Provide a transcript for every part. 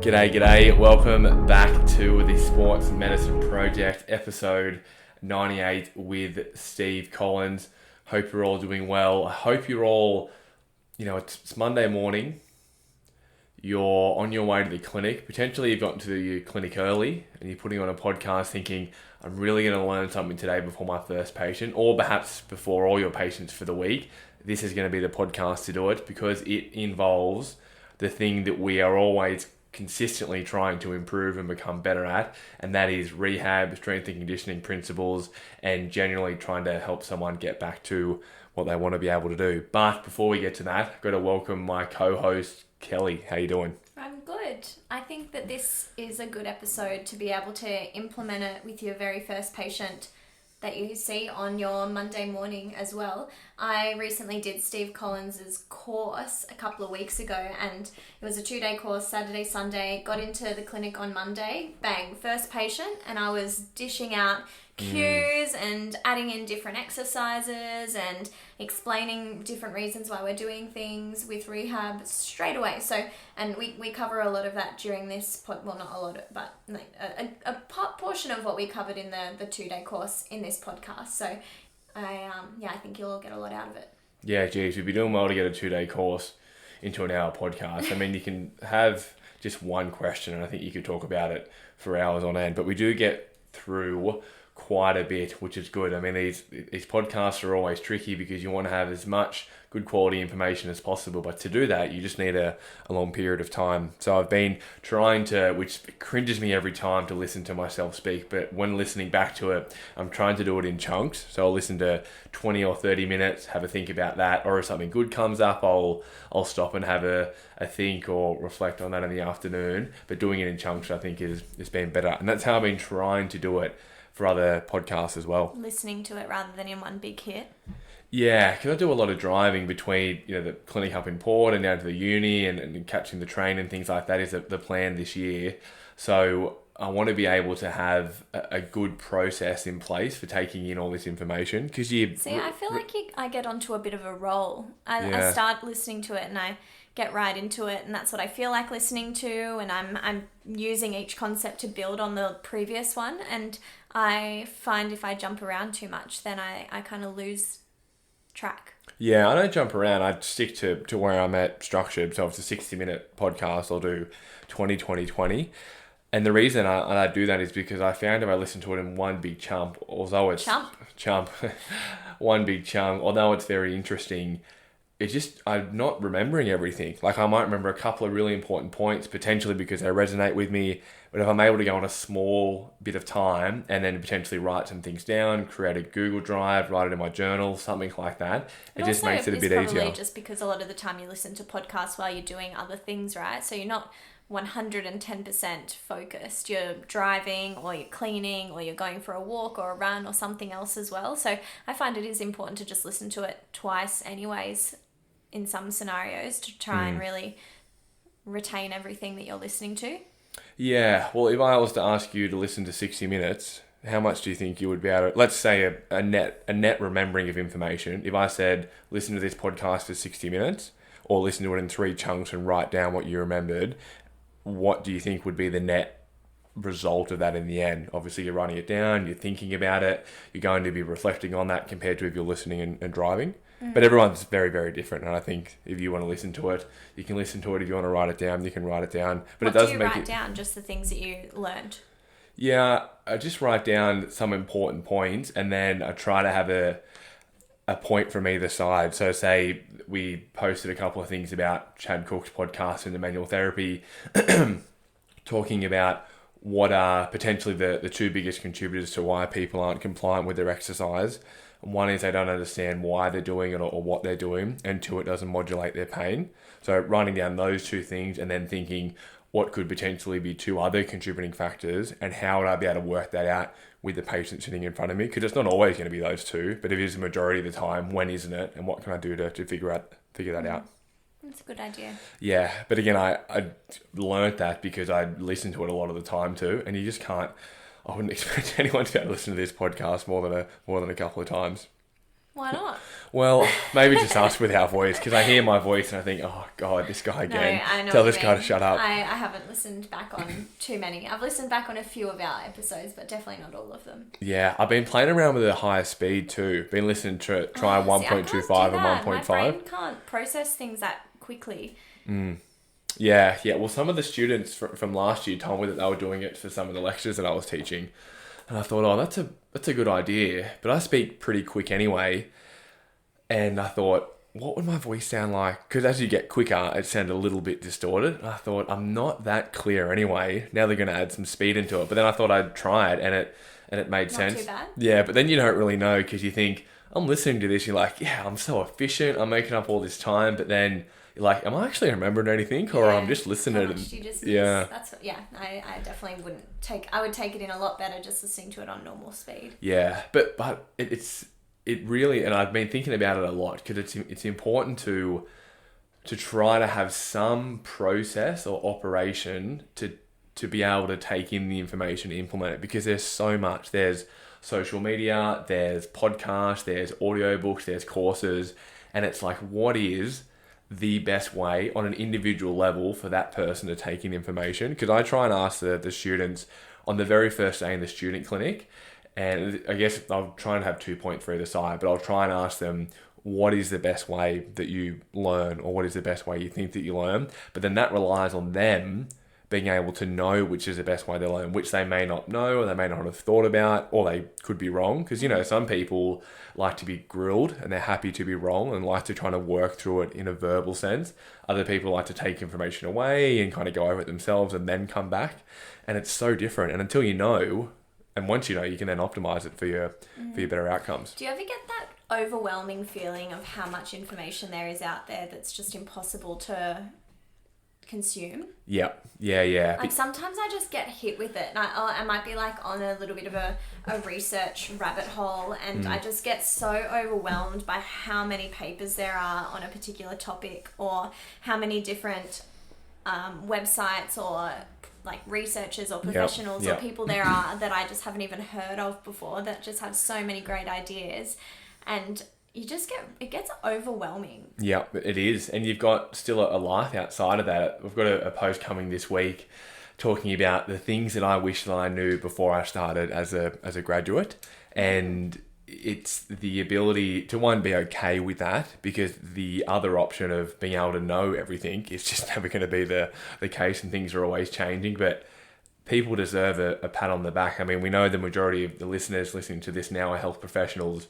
G'day. Welcome back to the Sports Medicine Project, episode 98 with Steve Collins. Hope you're all doing well. I hope you're all, it's Monday morning. You're on your way to the clinic. Potentially you've gotten to your clinic early and you're putting on a podcast thinking, I'm really going to learn something today before my first patient, or perhaps before all your patients for the week. This is going to be the podcast to do it because it involves the thing that we are always consistently trying to improve and become better at, and that is rehab, strength and conditioning principles, and generally trying to help someone get back to what they want to be able to do. But before we get to that, I've got to welcome my co-host, Kelly. How you doing? I'm good. I think that this is a good episode to be able to implement it with your very first patient that you see on your Monday morning as well. I recently did Steve Collins' course a couple of weeks ago, and it was a 2-day course, Saturday, Sunday. Got into the clinic on Monday, bang, first patient, and I was dishing out cues and adding in different exercises and explaining different reasons why we're doing things with rehab straight away. So, and we cover a lot of that during this well, not a lot, but like a portion of what we covered in the 2-day course in this podcast. So I think you'll all get a lot out of it. Yeah, geez, we'd be doing well to get a 2-day course into an hour podcast. I mean, you can have just one question and I think you could talk about it for hours on end, but we do get through quite a bit, which is good. I mean, these podcasts are always tricky because you want to have as much good quality information as possible, but to do that, you just need a long period of time. So I've been trying to, which cringes me every time to listen to myself speak, but when listening back to it, I'm trying to do it in chunks. So I'll listen to 20 or 30 minutes, have a think about that, or if something good comes up, I'll stop and have a think or reflect on that in the afternoon. But doing it in chunks, I think, is been better. And that's how I've been trying to do it for other podcasts as well. Listening to it rather than in one big hit. Yeah, because I do a lot of driving between the clinic up in Port and down to the uni and catching the train and things like that is the plan this year. So I want to be able to have a good process in place for taking in all this information. Because I feel like I get onto a bit of a roll. I start listening to it and I get right into it, and that's what I feel like listening to, and I'm using each concept to build on the previous one, and I find if I jump around too much, then I kind of lose track. Yeah, I don't jump around. I stick to where I'm at structured. So if it's a 60-minute podcast, I'll do 20. And the reason I do that is because I found if I listen to it in one big chunk, although it's one big chunk, although it's very interesting, I'm not remembering everything. Like I might remember a couple of really important points, potentially because they resonate with me. But if I'm able to go on a small bit of time and then potentially write some things down, create a Google Drive, write it in my journal, something like that, it just makes it a bit easier. Probably just because a lot of the time you listen to podcasts while you're doing other things, right? So you're not 110% focused. You're driving or you're cleaning or you're going for a walk or a run or something else as well. So I find it is important to just listen to it twice anyways in some scenarios to try and really retain everything that you're listening to. Yeah, well, if I was to ask you to listen to 60 minutes, how much do you think you would be able to, let's say a net remembering of information, if I said listen to this podcast for 60 minutes or listen to it in 3 chunks and write down what you remembered, what do you think would be the net result of that in the end? Obviously you're writing it down, you're thinking about it, you're going to be reflecting on that compared to if you're listening and driving. But everyone's very, very different, and I think if you want to listen to it, you can listen to it. If you want to write it down, you can write it down. But what do you write down? Just the things that you learned? Yeah, I just write down some important points, and then I try to have a point from either side. So say we posted a couple of things about Chad Cook's podcast and the manual therapy, talking about what are potentially the 2 biggest contributors to why people aren't compliant with their exercise. One is they don't understand why they're doing it or what they're doing, and 2, it doesn't modulate their pain. So writing down those 2 things and then thinking what could potentially be 2 other contributing factors and how would I be able to work that out with the patient sitting in front of me? Because it's not always going to be those 2, but if it is the majority of the time, when isn't it? And what can I do to figure that out? That's a good idea. Yeah, but again, I learned that because I listened to it a lot of the time too, and you just can't. I wouldn't expect anyone to be able to listen to this podcast more than a couple of times. Why not? Well, maybe just us with our voice, because I hear my voice and I think, oh God, this guy again. No, I know Tell what this you guy to mean. shut up. I haven't listened back on too many. I've listened back on a few of our episodes, but definitely not all of them. Yeah, I've been playing around with a higher speed too. Been listening to try 1.25 and 1.5. My brain can't process things that quickly. Yeah. Well, some of the students from last year told me that they were doing it for some of the lectures that I was teaching. And I thought, oh, that's a good idea. But I speak pretty quick anyway. And I thought, what would my voice sound like? Because as you get quicker, it sounded a little bit distorted. And I thought, I'm not that clear anyway. Now they're going to add some speed into it. But then I thought I'd try it, and it made sense. Not too bad. Yeah, but then you don't really know, because you think, I'm listening to this. You're like, yeah, I'm so efficient. I'm making up all this time. But then you're like, am I actually remembering anything? Or I'm just listening to it. Yeah. I definitely wouldn't I would take it in a lot better just listening to it on normal speed. Yeah, but it really, and I've been thinking about it a lot, because it's important to try to have some process or operation to be able to take in the information and implement it, because there's so much. There's social media, there's podcasts, there's audiobooks, there's courses, and it's like, what is the best way on an individual level for that person to take in information? Because I try and ask the students on the very first day in the student clinic, and I guess I'll try and have 2 points for either side, but I'll try and ask them, what is the best way that you learn, or what is the best way you think that you learn? But then that relies on them being able to know which is the best way to learn, which they may not know, or they may not have thought about, or they could be wrong. Because, some people like to be grilled and they're happy to be wrong and like to try to work through it in a verbal sense. Other people like to take information away and kind of go over it themselves and then come back. And it's so different. And until you know, and once you know, you can then optimize it for your better outcomes. Do you ever get that overwhelming feeling of how much information there is out there that's just impossible to consume? Yeah. Like sometimes I just get hit with it, and I might be like on a little bit of a research rabbit hole, and I just get so overwhelmed by how many papers there are on a particular topic, or how many different websites or like researchers or professionals or people there are that I just haven't even heard of before, that just have so many great ideas, and it gets overwhelming. Yeah, it is. And you've got still a life outside of that. We've got a post coming this week talking about the things that I wish that I knew before I started as a graduate. And it's the ability to, one, be okay with that, because the other option of being able to know everything is just never going to be the case, and things are always changing. But people deserve a pat on the back. I mean, we know the majority of the listeners listening to this now are health professionals.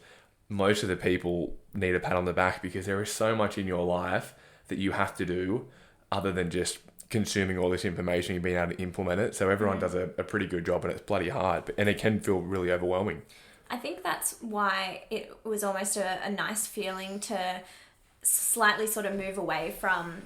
Most of the people need a pat on the back, because there is so much in your life that you have to do other than just consuming all this information and being able to implement it. So everyone does a pretty good job, and it's bloody hard, and it can feel really overwhelming. I think that's why it was almost a nice feeling to slightly sort of move away from,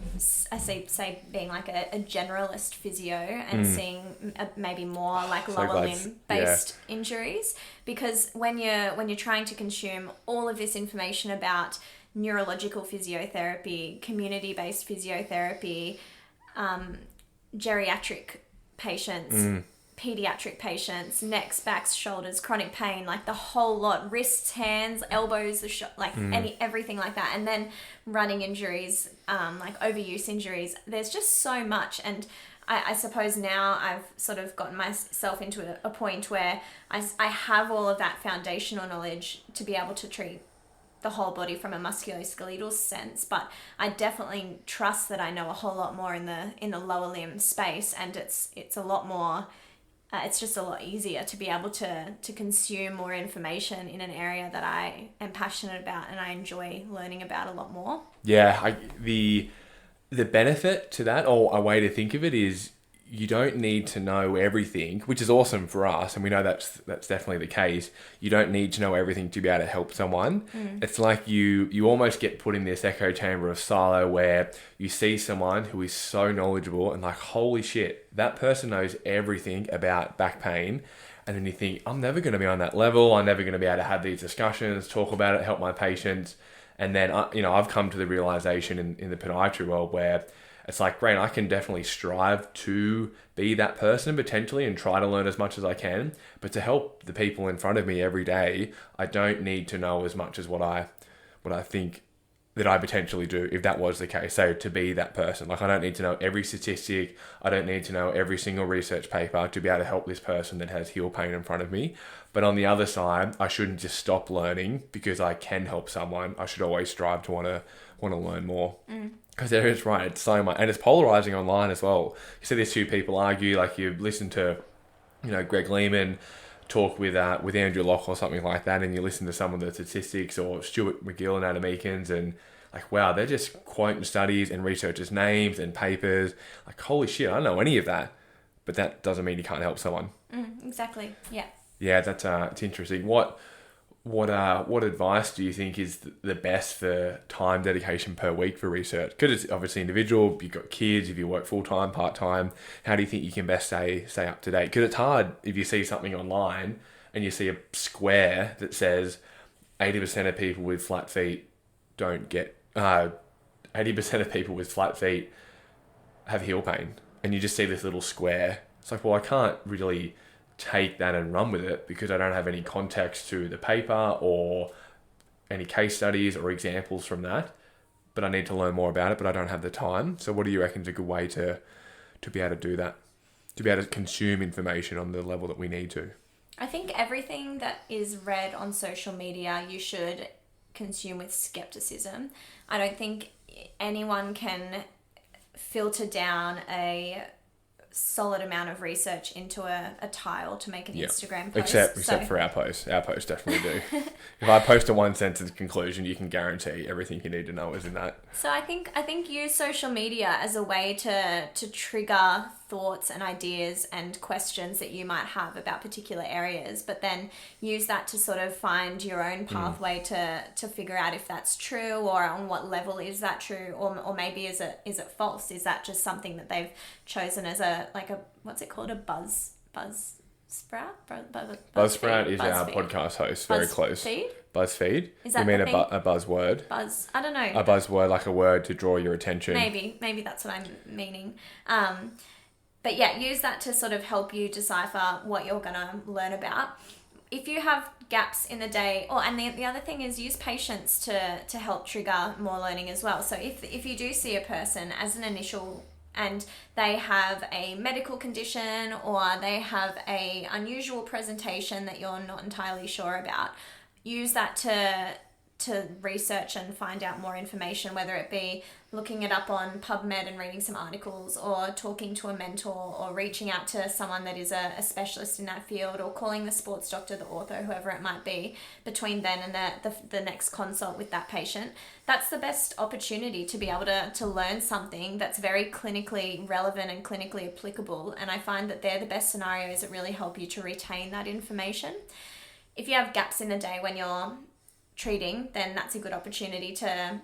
I say being like a generalist physio and seeing maybe more like lower limb based injuries, because when you're trying to consume all of this information about neurological physiotherapy, community based physiotherapy, geriatric patients, pediatric patients, necks, backs, shoulders, chronic pain, like the whole lot, wrists, hands, elbows, everything like that, and then running injuries, like overuse injuries. There's just so much, and I suppose now I've sort of gotten myself into a point where I have all of that foundational knowledge to be able to treat the whole body from a musculoskeletal sense, but I definitely trust that I know a whole lot more in the lower limb space, and it's a lot more. It's just a lot easier to be able to consume more information in an area that I am passionate about and I enjoy learning about a lot more. Yeah, the benefit to that, or a way to think of it, is you don't need to know everything, which is awesome for us, and we know that's definitely the case. You don't need to know everything to be able to help someone. It's like you almost get put in this echo chamber of silo where you see someone who is so knowledgeable and like, holy shit, that person knows everything about back pain. And then you think, I'm never going to be on that level. I'm never going to be able to have these discussions, talk about it, help my patients. And then, I've come to the realization in the podiatry world where it's like, great, I can definitely strive to be that person potentially and try to learn as much as I can. But to help the people in front of me every day, I don't need to know as much as what I think that I potentially do, if that was the case. So to be that person, like I don't need to know every statistic. I don't need to know every single research paper to be able to help this person that has heel pain in front of me. But on the other side, I shouldn't just stop learning because I can help someone. I should always strive to want to learn more. Because there is, right, it's so much, and it's polarizing online as well. You see these two people argue, like you listen to, Greg Lehman talk with Andrew Locke or something like that, and you listen to some of the statistics, or Stuart McGill and Adam Eakins, and like, wow, they're just quoting studies and researchers' names and papers. Like, holy shit, I don't know any of that. But that doesn't mean you can't help someone. Exactly. Yeah. Yeah, that's it's interesting. What advice do you think is the best for time dedication per week for research? Because it's obviously individual. You've got kids. If you work full time, part time, how do you think you can best stay up to date? Because it's hard if you see something online and you see a square that says 80% of people with flat feet don't get 80% of people with flat feet have heel pain, and you just see this little square. It's like, well, I can't really take that and run with it because I don't have any context to the paper or any case studies or examples from that, but I need to learn more about it, but I don't have the time. So what do you reckon is a good way to be able to do that, to be able to consume information on the level that we need to? I think everything that is read on social media you should consume with skepticism. I don't think anyone can filter down a solid amount of research into a tile to make an Instagram post. Except for our posts. Our posts definitely do. If I post a one sentence conclusion, you can guarantee everything you need to know is in that. So I think use social media as a way to trigger thoughts and ideas and questions that you might have about particular areas, but then use that to sort of find your own pathway to figure out if that's true, or on what level is that true, or maybe is it false? Is that just something that they've chosen as a what's it called, a buzz sprout? Buzzsprout is our podcast host. Very close. BuzzFeed? Is that you mean a buzzword? Buzz. I don't know. A buzzword, like a word to draw your attention. Maybe that's what I'm meaning. But yeah, use that to sort of help you decipher what you're going to learn about. If you have gaps in the day, and the other thing is use patients to help trigger more learning as well. So if you do see a person as an initial and they have a medical condition or they have a unusual presentation that you're not entirely sure about, use that to research and find out more information, whether it be looking it up on PubMed and reading some articles, or talking to a mentor, or reaching out to someone that is a specialist in that field, or calling the sports doctor, the ortho, whoever it might be, between then and the next consult with that patient. That's the best opportunity to be able to learn something that's very clinically relevant and clinically applicable. And I find that they're the best scenarios that really help you to retain that information. If you have gaps in the day when you're treating, then that's a good opportunity to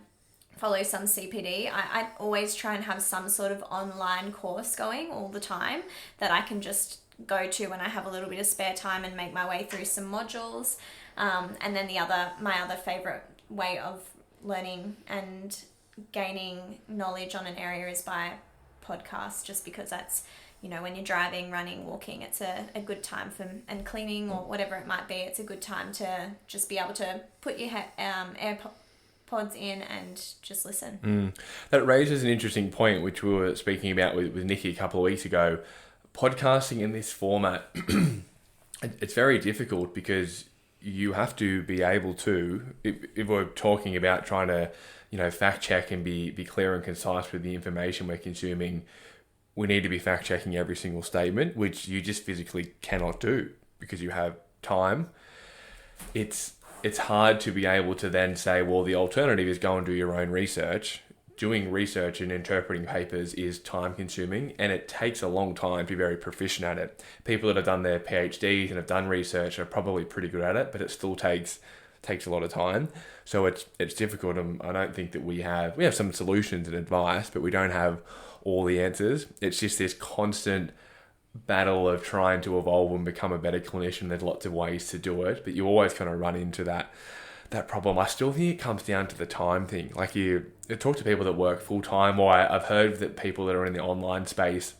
follow some CPD. I always try and have some sort of online course going all the time that I can just go to when I have a little bit of spare time and make my way through some modules. And then my other favorite way of learning and gaining knowledge on an area is by podcast, just because that's, when you're driving, running, walking, it's a good time and cleaning or whatever it might be, it's a good time to just be able to put your AirPods in and just listen. That raises an interesting point, which we were speaking about with Nikki a couple of weeks ago. Podcasting in this format, it's very difficult because you have to be able to, if we're talking about trying to, fact check and be clear and concise with the information we're consuming, we need to be fact checking every single statement, which you just physically cannot do because you have time. It's hard to be able to then say, well, the alternative is go and do your own research. Doing research and interpreting papers is time consuming, and it takes a long time to be very proficient at it. People that have done their PhDs and have done research are probably pretty good at it, but it still takes a lot of time. So it's difficult. I don't think that we have some solutions and advice, but we don't have all the answers. It's just this constant battle of trying to evolve and become a better clinician. There's lots of ways to do it, but you always kind of run into that that problem, I still think it comes down to the time thing. Like you talk to people that work full time, or I've heard that people that are in the online space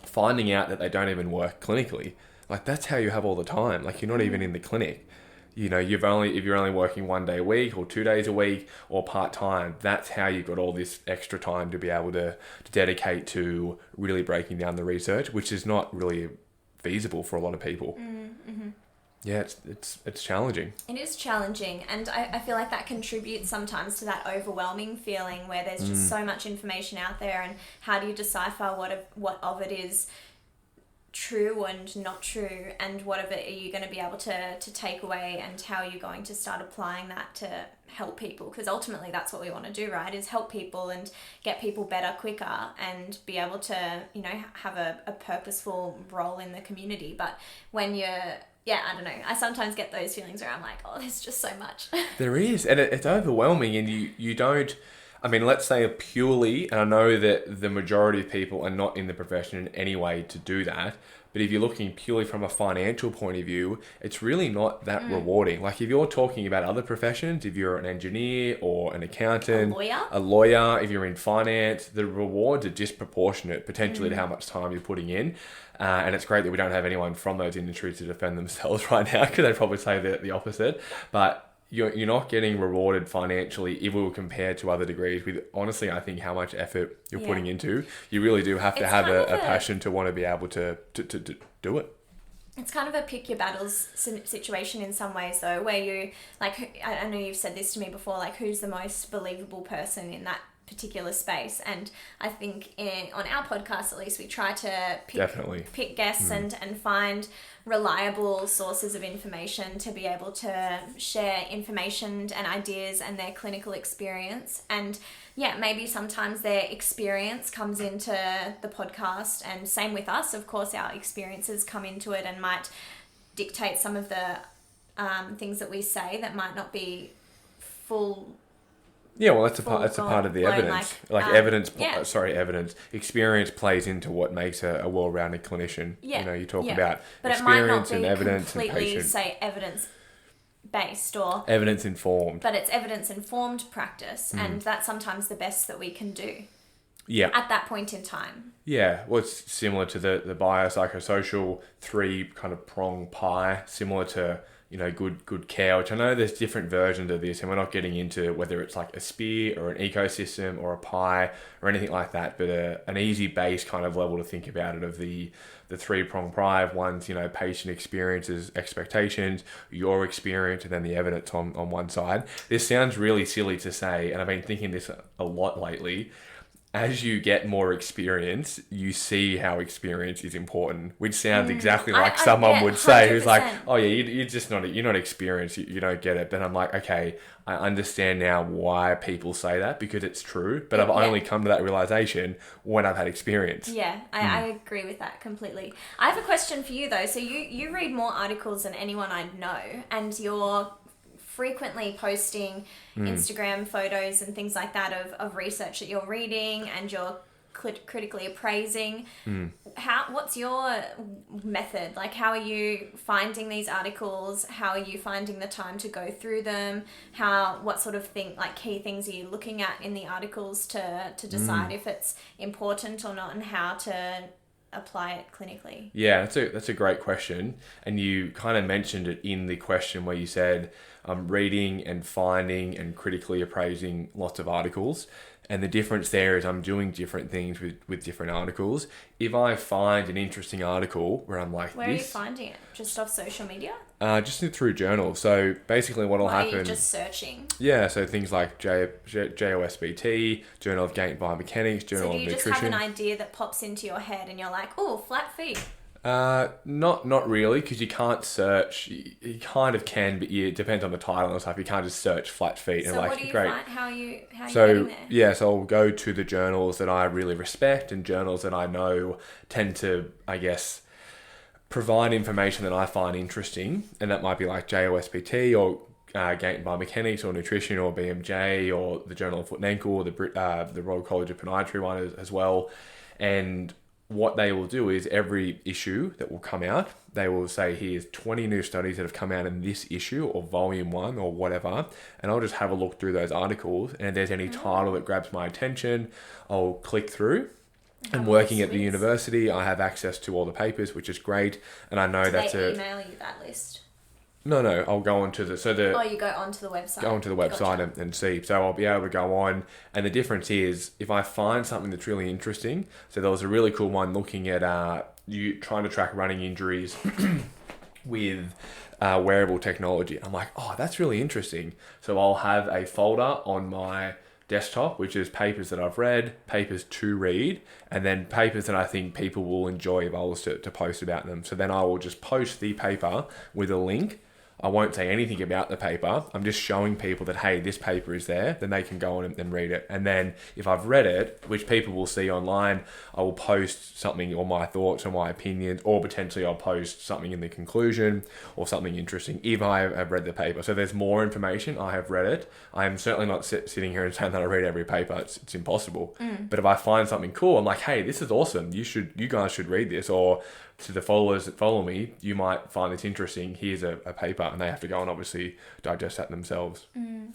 finding out that they don't even work clinically. Like that's how you have all the time. Like you're not even in the clinic. You know, if you're only working 1 day a week or 2 days a week or part time, that's how you've got all this extra time to be able to dedicate to really breaking down the research, which is not really feasible for a lot of people. Mm-hmm. Yeah, it's challenging. It is challenging, and I feel like that contributes sometimes to that overwhelming feeling where there's just so much information out there, and how do you decipher what of it is true and not true, and what of it are you going to be able to take away, and how are you going to start applying that to help people? Because ultimately that's what we want to do, right, is help people and get people better quicker and be able to, you know, have a purposeful role in the community. But when you're I don't know, I sometimes get those feelings where I'm like, oh, there's just so much. There is, and it's overwhelming, and you don't, I mean, let's say purely, and I know that the majority of people are not in the profession in any way to do that, but if you're looking purely from a financial point of view, it's really not that rewarding. Like if you're talking about other professions, if you're an engineer or an accountant, a lawyer, if you're in finance, the rewards are disproportionate potentially to how much time you're putting in. And it's great that we don't have anyone from those industries to defend themselves right now, because they'd probably say the opposite. But you're not getting rewarded financially if we were compared to other degrees with, honestly, I think how much effort you're putting into. You really do have to have a passion to want to be able to do it. It's kind of a pick your battles situation in some ways, though, where you, like, I know you've said this to me before, like, who's the most believable person in that particular space. And I think on our podcast, at least, we try to pick guests and find reliable sources of information to be able to share information and ideas and their clinical experience. And maybe sometimes their experience comes into the podcast, and same with us. Of course, our experiences come into it and might dictate some of the things that we say that might not be full. Yeah, well, that's a part of the evidence. Evidence. Experience plays into what makes a well-rounded clinician. Yeah, you know, you talk about but experience it might not be and evidence completely, and patient. say, evidence-based or evidence-informed. But it's evidence-informed practice, and that's sometimes the best that we can do. Yeah. At that point in time. Yeah, well, it's similar to the biopsychosocial 3 kind of prong pie, similar to, you know, good care, which I know there's different versions of this, and we're not getting into whether it's like a spear or an ecosystem or a pie or anything like that, but an easy base kind of level to think about it of the 3-prong pie of one's, you know, patient experiences, expectations, your experience, and then the evidence on one side. This sounds really silly to say, and I've been thinking this a lot lately. As you get more experience, you see how experience is important, which sounds exactly like someone would say, 100%. Who's like, oh yeah, you're not experienced, you don't get it. But I'm like, okay, I understand now why people say that, because it's true, but I've only come to that realization when I've had experience. Yeah, I agree with that completely. I have a question for you though. So you read more articles than anyone I know, and you're frequently posting Instagram photos and things like that of research that you're reading, and you're critically appraising. What's your method? Like, how are you finding these articles? How are you finding the time to go through them? What sort of key things are you looking at in the articles to decide if it's important or not, and how to apply it clinically? Yeah, that's a great question. And you kind of mentioned it in the question where you said, I'm reading and finding and critically appraising lots of articles. And the difference there is I'm doing different things with different articles. If I find an interesting article where I'm like, where are you finding it? Just off social media? Just through journals. So basically what'll happen... Are you just searching? Yeah, so things like JOSBT, Journal of Gait Biomechanics, Journal of Nutrition. So do you just have an idea that pops into your head and you're like, oh, flat feet? Not really, because you can't search. You kind of can, but it depends on the title and stuff. You can't just search flat feet. So and what do you find? How are you getting there? Yeah, so I'll go to the journals that I really respect and journals that I know tend to, I guess, provide information that I find interesting, and that might be like JOSPT or Gait and Biomechanics or Nutrition or BMJ or the Journal of Foot and Ankle or the Royal College of Podiatry one as well. And what they will do is every issue that will come out, they will say, here's 20 new studies that have come out in this issue or volume 1 or whatever. And I'll just have a look through those articles. And if there's any title that grabs my attention, I'll click through. And working at the university, I have access to all the papers, which is great. And I know that's they email you that list? No, I'll go onto the... you go onto the website. Go onto the website Gotcha. and see. So I'll be able to go on. And the difference is, if I find something that's really interesting... So there was a really cool one looking at you trying to track running injuries with wearable technology. I'm like, oh, that's really interesting. So I'll have a folder on my desktop, which is papers that I've read, papers to read, and then papers that I think people will enjoy if I was to post about them. So then I will just post the paper with a link. I won't say anything about the paper. I'm just showing people that, hey, this paper is there. Then they can go on and read it. And then if I've read it, which people will see online, I will post something or my thoughts or my opinions, or potentially I'll post something in the conclusion or something interesting if I have read the paper. So there's more information. I have read it. I am certainly not sitting here and saying that I read every paper. It's impossible. But if I find something cool, I'm like, hey, this is awesome. You guys should read this. Or to the followers that follow me, you might find this interesting. Here's a paper, and they have to go and obviously digest that themselves.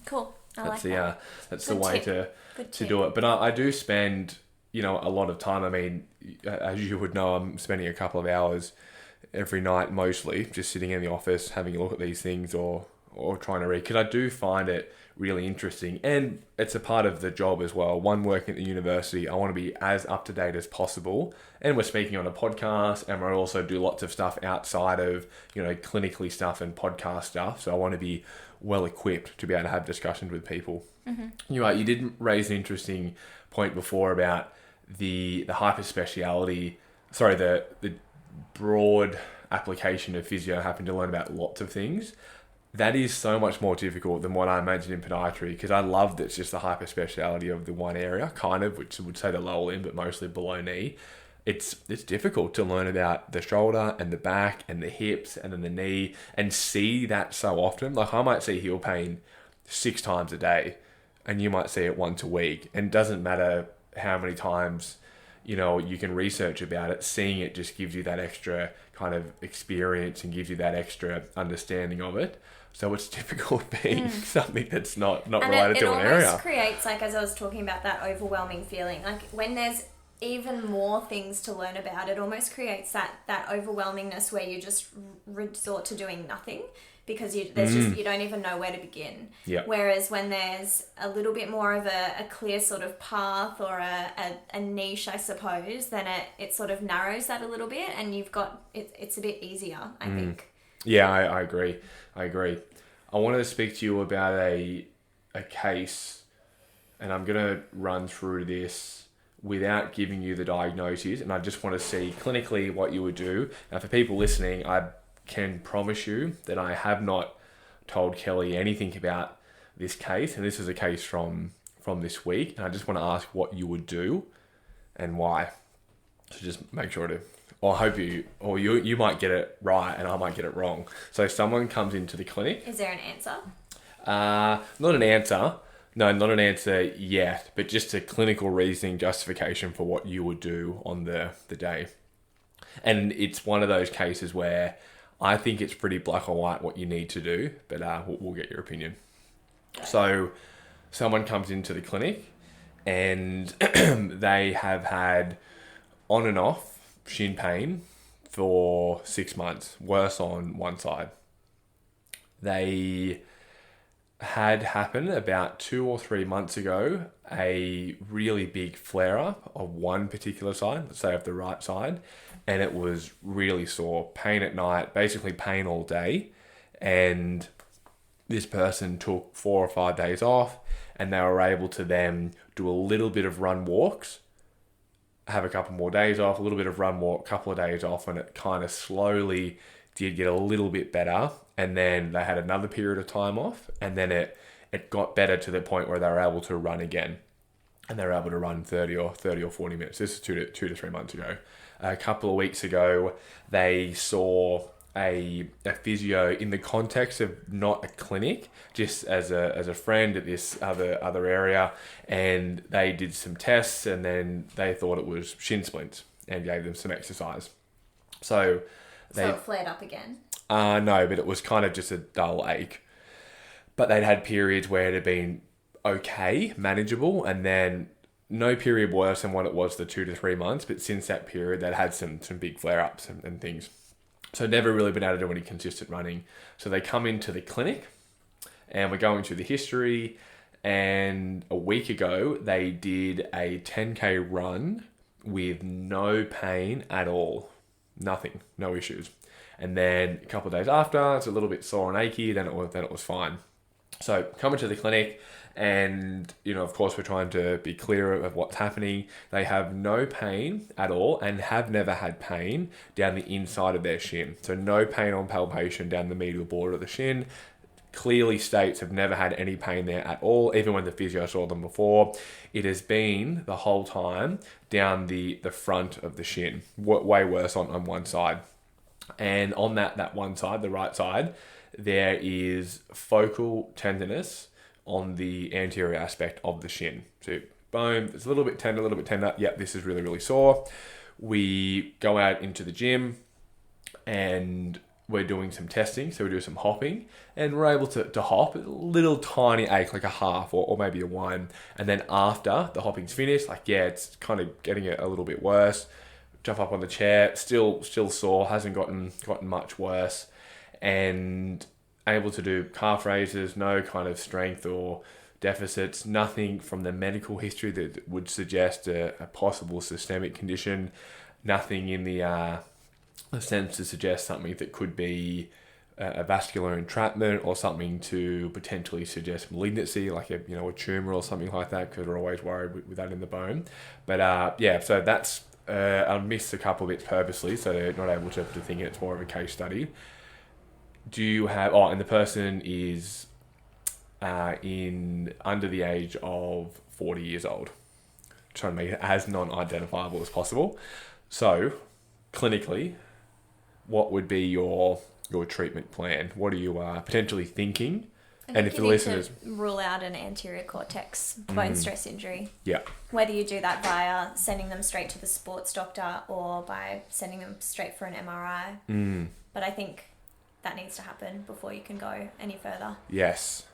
Cool. That's Good the way tip. to do it. But I do spend, a lot of time. I mean, as you would know, I'm spending a couple of hours every night, mostly just sitting in the office, having a look at these things or trying to read, because I do find it really interesting, and it's a part of the job as well. One, working at the university, I want to be as up to date as possible, and we're speaking on a podcast, and we also do lots of stuff outside of clinically stuff and podcast stuff. So I want to be well equipped to be able to have discussions with people. You did raise an interesting point before about the hyperspeciality, the broad application of physio, having to learn about lots of things. That is so much more difficult than what I imagine in podiatry, because I love that it's just the hyperspeciality of the one area, kind of, which would say the lower limb, but mostly below knee. It's difficult to learn about the shoulder and the back and the hips and then the knee and see that so often. Like, I might see heel pain 6 times a day, and you might see it once a week. And it doesn't matter how many times you can research about it. Seeing it just gives you that extra kind of experience and gives you that extra understanding of it. So it's difficult being something that's not related to an area. It almost creates, like, as I was talking about, that overwhelming feeling. Like, when there's even more things to learn about, it almost creates that overwhelmingness where you just resort to doing nothing, because you don't even know where to begin. Yep. Whereas when there's a little bit more of a clear sort of path or a niche, I suppose, then it sort of narrows that a little bit, and you've got it's a bit easier, I think. Yeah, I agree. I wanted to speak to you about a case, and I'm going to run through this without giving you the diagnosis, and I just want to see clinically what you would do. Now, for people listening, I can promise you that I have not told Kelly anything about this case, and this is a case from this week, and I just want to ask what you would do and why. So just make sure to... Or I hope you might get it right and I might get it wrong. So someone comes into the clinic. Is there an answer? Not an answer. No, not an answer yet, but just a clinical reasoning justification for what you would do on the day. And it's one of those cases where I think it's pretty black or white what you need to do, but we'll get your opinion. Okay. So someone comes into the clinic and they have had on and off shin pain for 6 months, worse on one side. They had happened about 2 or 3 months ago, a really big flare-up of one particular side, let's say of the right side, and it was really sore, pain at night, basically pain all day, and this person took 4 or 5 days off, and they were able to then do a little bit of run walks, have a couple more days off, a little bit of run walk, couple of days off, and it kind of slowly did get a little bit better. And then they had another period of time off, and then it got better to the point where they were able to run again. And they were able to run 30 or 40 minutes. This is 2 to 3 months ago. A couple of weeks ago, they saw a physio in the context of not a clinic, just as a friend at this other area, and they did some tests, and then they thought it was shin splints. and gave them some exercise. So it flared up again? No, but it was kind of just a dull ache. But they'd had periods where it had been okay, manageable, and then no period worse than what it was the 2 to 3 months. But since that period, they'd had some big flare-ups and things. So never really been able to do any consistent running. So they come into the clinic, and we're going through the history. And a week ago, they did a 10K run with no pain at all. Nothing, no issues. And then a couple of days after, it's a little bit sore and achy, then it was fine. So coming to the clinic, and, of course, we're trying to be clear of what's happening. They have no pain at all and have never had pain down the inside of their shin. So no pain on palpation down the medial border of the shin. Clearly states have never had any pain there at all, even when the physio saw them before. It has been the whole time down the front of the shin, way worse on one side. And on that one side, the right side, there is focal tenderness on the anterior aspect of the shin. So bone, it's a little bit tender. Yep, this is really, really sore. We go out into the gym and we're doing some testing. So we do some hopping and we're able to hop a little tiny ache, like a half or maybe a 1. And then after the hopping's finished, it's kind of getting a little bit worse. Jump up on the chair, still sore, hasn't gotten much worse. And able to do calf raises, no kind of strength or deficits, nothing from the medical history that would suggest a possible systemic condition, nothing in the sense to suggest something that could be a vascular entrapment or something to potentially suggest malignancy, like a tumor or something like that, because we're always worried with that in the bone. But so that's I missed a couple of bits purposely, so they're not able to think it's more of a case study. Do you have... and the person is under the age of 40 years old. Trying to make it as non-identifiable as possible. So, clinically, what would be your treatment plan? What are you potentially thinking? And if the listeners... to rule out an anterior cortex bone stress injury. Yeah. Whether you do that via sending them straight to the sports doctor or by sending them straight for an MRI. But I think that needs to happen before you can go any further. Yes.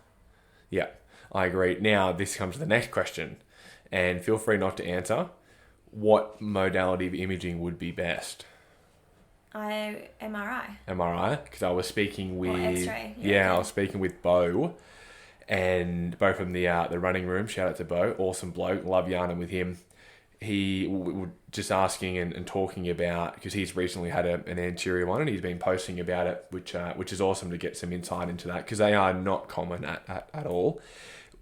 Yeah, I agree. Now, this comes to the next question, and feel free not to answer. What modality of imaging would be best? MRI, because I was speaking with... Or X-ray. Yeah, I was speaking with Bo, and Bo from the running room. Shout out to Bo, awesome bloke, love yarning with him. He was just asking and talking about, because he's recently had an anterior one and he's been posting about it, which is awesome to get some insight into that, because they are not common at all.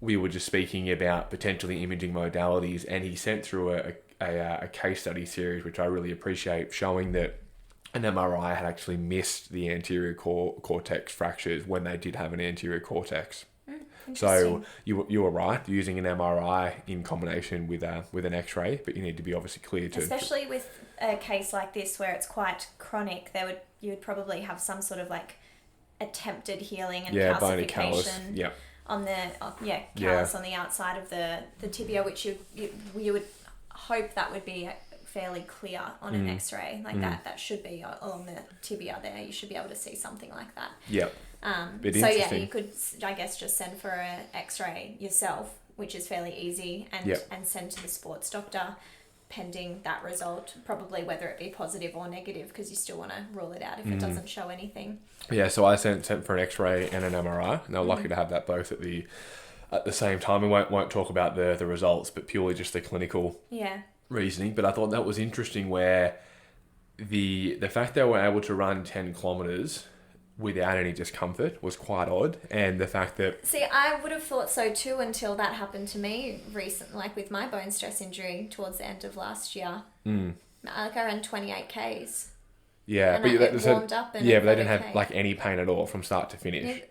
We were just speaking about potentially imaging modalities, and he sent through a case study series, which I really appreciate, showing that an MRI had actually missed the anterior cortex fractures when they did have an anterior cortex. So you were right, using an MRI in combination with an X-ray, but you need to be obviously clear to... Especially with a case like this where it's quite chronic, you would probably have some sort of attempted healing and calcification on the callus on the outside of the tibia, which you would hope that would be fairly clear on an X-ray that should be along the tibia there. You should be able to see something like that. Yep. You could, I guess, just send for an X-ray yourself, which is fairly easy, and send to the sports doctor pending that result, probably whether it be positive or negative, because you still want to rule it out if it doesn't show anything. Yeah, so I sent for an X-ray and an MRI, and they were lucky to have that both at the same time. We won't talk about the results, but purely just the clinical reasoning. But I thought that was interesting, where the fact they were able to run 10 kilometers without any discomfort was quite odd, and the fact that... See, I would have thought so too until that happened to me recently, with my bone stress injury towards the end of last year. I ran 28 Ks. Yeah, and it warmed up and but they didn't have any pain at all from start to finish.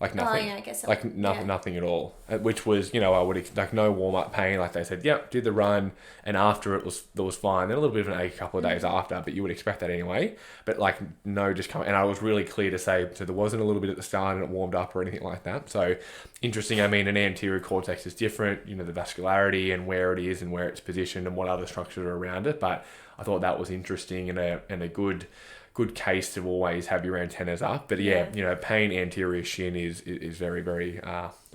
Nothing. Oh, yeah, I guess so. Nothing at all. Which was, I would expect no warm-up pain. Like they said, yep, did the run, and after it was fine. Then a little bit of an ache a couple of days after, but you would expect that anyway. But no discomfort. And I was really clear to say, so there wasn't a little bit at the start and it warmed up or anything like that. So interesting. I mean, an anterior cortex is different, the vascularity and where it is and where it's positioned and what other structures are around it. But I thought that was interesting and a good case to always have your antennas up. But yeah, pain anterior shin is very, very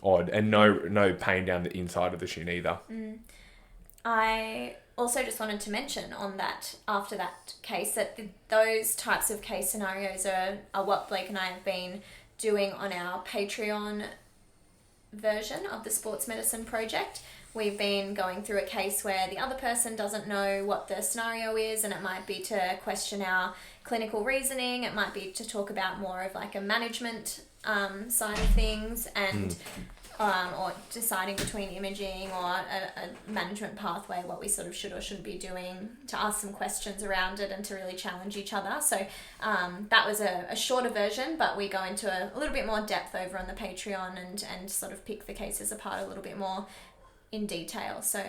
odd, and no pain down the inside of the shin either. I also just wanted to mention on that, after that case, that those types of case scenarios are what Blake and I have been doing on our Patreon version of the Sports Medicine Project. We've been going through a case where the other person doesn't know what the scenario is, and it might be to question our clinical reasoning, it might be to talk about more of like a management side of things, and or deciding between imaging or a management pathway, what we sort of should or shouldn't be doing, to ask some questions around it and to really challenge each other. So that was a shorter version, but we go into a little bit more depth over on the Patreon and sort of pick the cases apart a little bit more in detail. So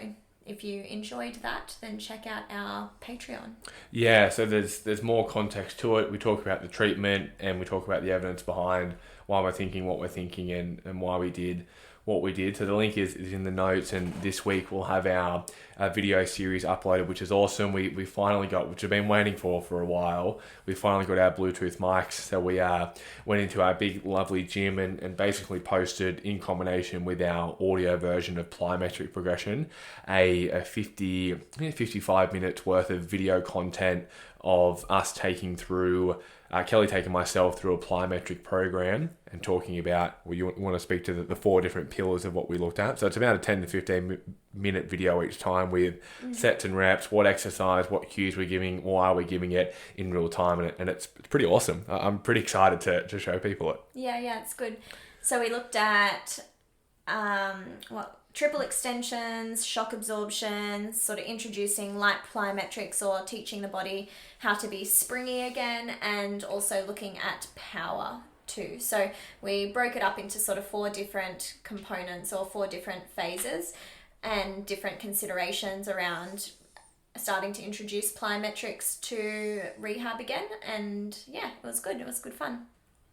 if you enjoyed that, then check out our Patreon. Yeah, so there's more context to it. We talk about the treatment and we talk about the evidence behind why we're thinking what we're thinking and why we did what we did. So the link is in the notes, and this week we'll have our video series uploaded, which is awesome. We finally got, which I've been waiting for a while, we finally got our Bluetooth mics. So we went into our big lovely gym and basically posted, in combination with our audio version of plyometric progression, a 55 minutes worth of video content of us taking through, Kelly taking myself through a plyometric program and talking about, well, you want to speak to the 4 different pillars of what we looked at. So it's about a 10 to 15 minute video each time with sets and reps, what exercise, what cues we're giving, why are we giving it in real time. And it's pretty awesome. I'm pretty excited to show people it. Yeah, it's good. So we looked at triple extensions, shock absorption, sort of introducing light plyometrics or teaching the body how to be springy again, and also looking at power too. So we broke it up into sort of 4 different components or 4 different phases and different considerations around starting to introduce plyometrics to rehab again. And yeah, it was good. It was good fun.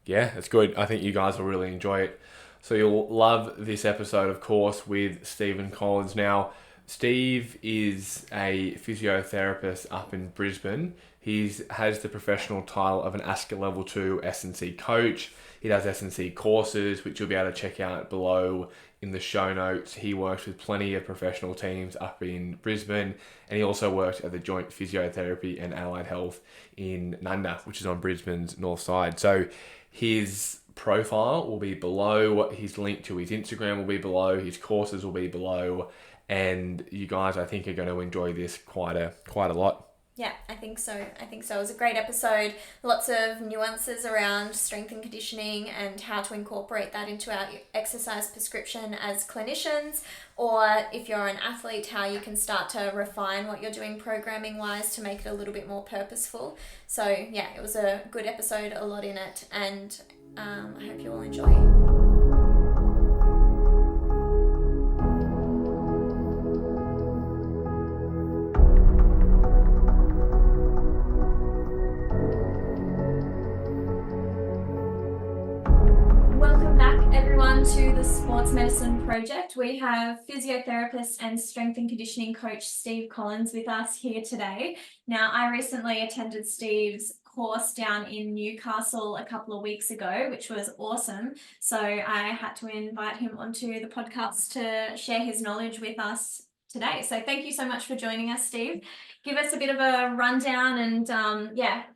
Yeah, it's good. I think you guys will really enjoy it. So you'll love this episode, of course, with Steven Collins. Now, Steve is a physiotherapist up in Brisbane. He has the professional title of an ASCA Level 2 S&C coach. He does S&C courses, which you'll be able to check out below in the show notes. He works with plenty of professional teams up in Brisbane, and he also works at the Joint Physiotherapy and Allied Health in Nunda, which is on Brisbane's north side. So his profile will be below, his link to his Instagram will be below, his courses will be below, and you guys, I think, are going to enjoy this quite a lot. Yeah, I think so. It was a great episode. Lots of nuances around strength and conditioning and how to incorporate that into our exercise prescription as clinicians, or if you're an athlete, how you can start to refine what you're doing programming wise to make it a little bit more purposeful. So yeah, it was a good episode, a lot in it, and I hope you all enjoy. Welcome back, everyone, to the Sports Medicine Project. We have physiotherapist and strength and conditioning coach Steve Collins with us here today. Now, I recently attended Steve's course down in Newcastle a couple of weeks ago, which was awesome. So I had to invite him onto the podcast to share his knowledge with us today. So thank you so much for joining us, Steve. Give us a bit of a rundown and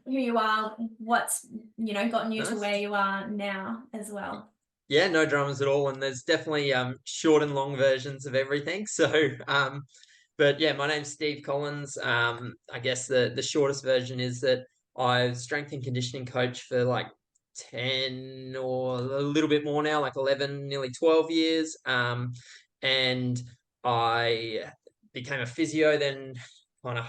who you are, what's gotten you to where you are now as well. Yeah, no dramas at all, and there's definitely short and long versions of everything. So but yeah, my name's Steve Collins. I guess the shortest version is that I've strength and conditioning coach for like 10 or a little bit more now, like 11, nearly 12 years. And I became a physio then kind of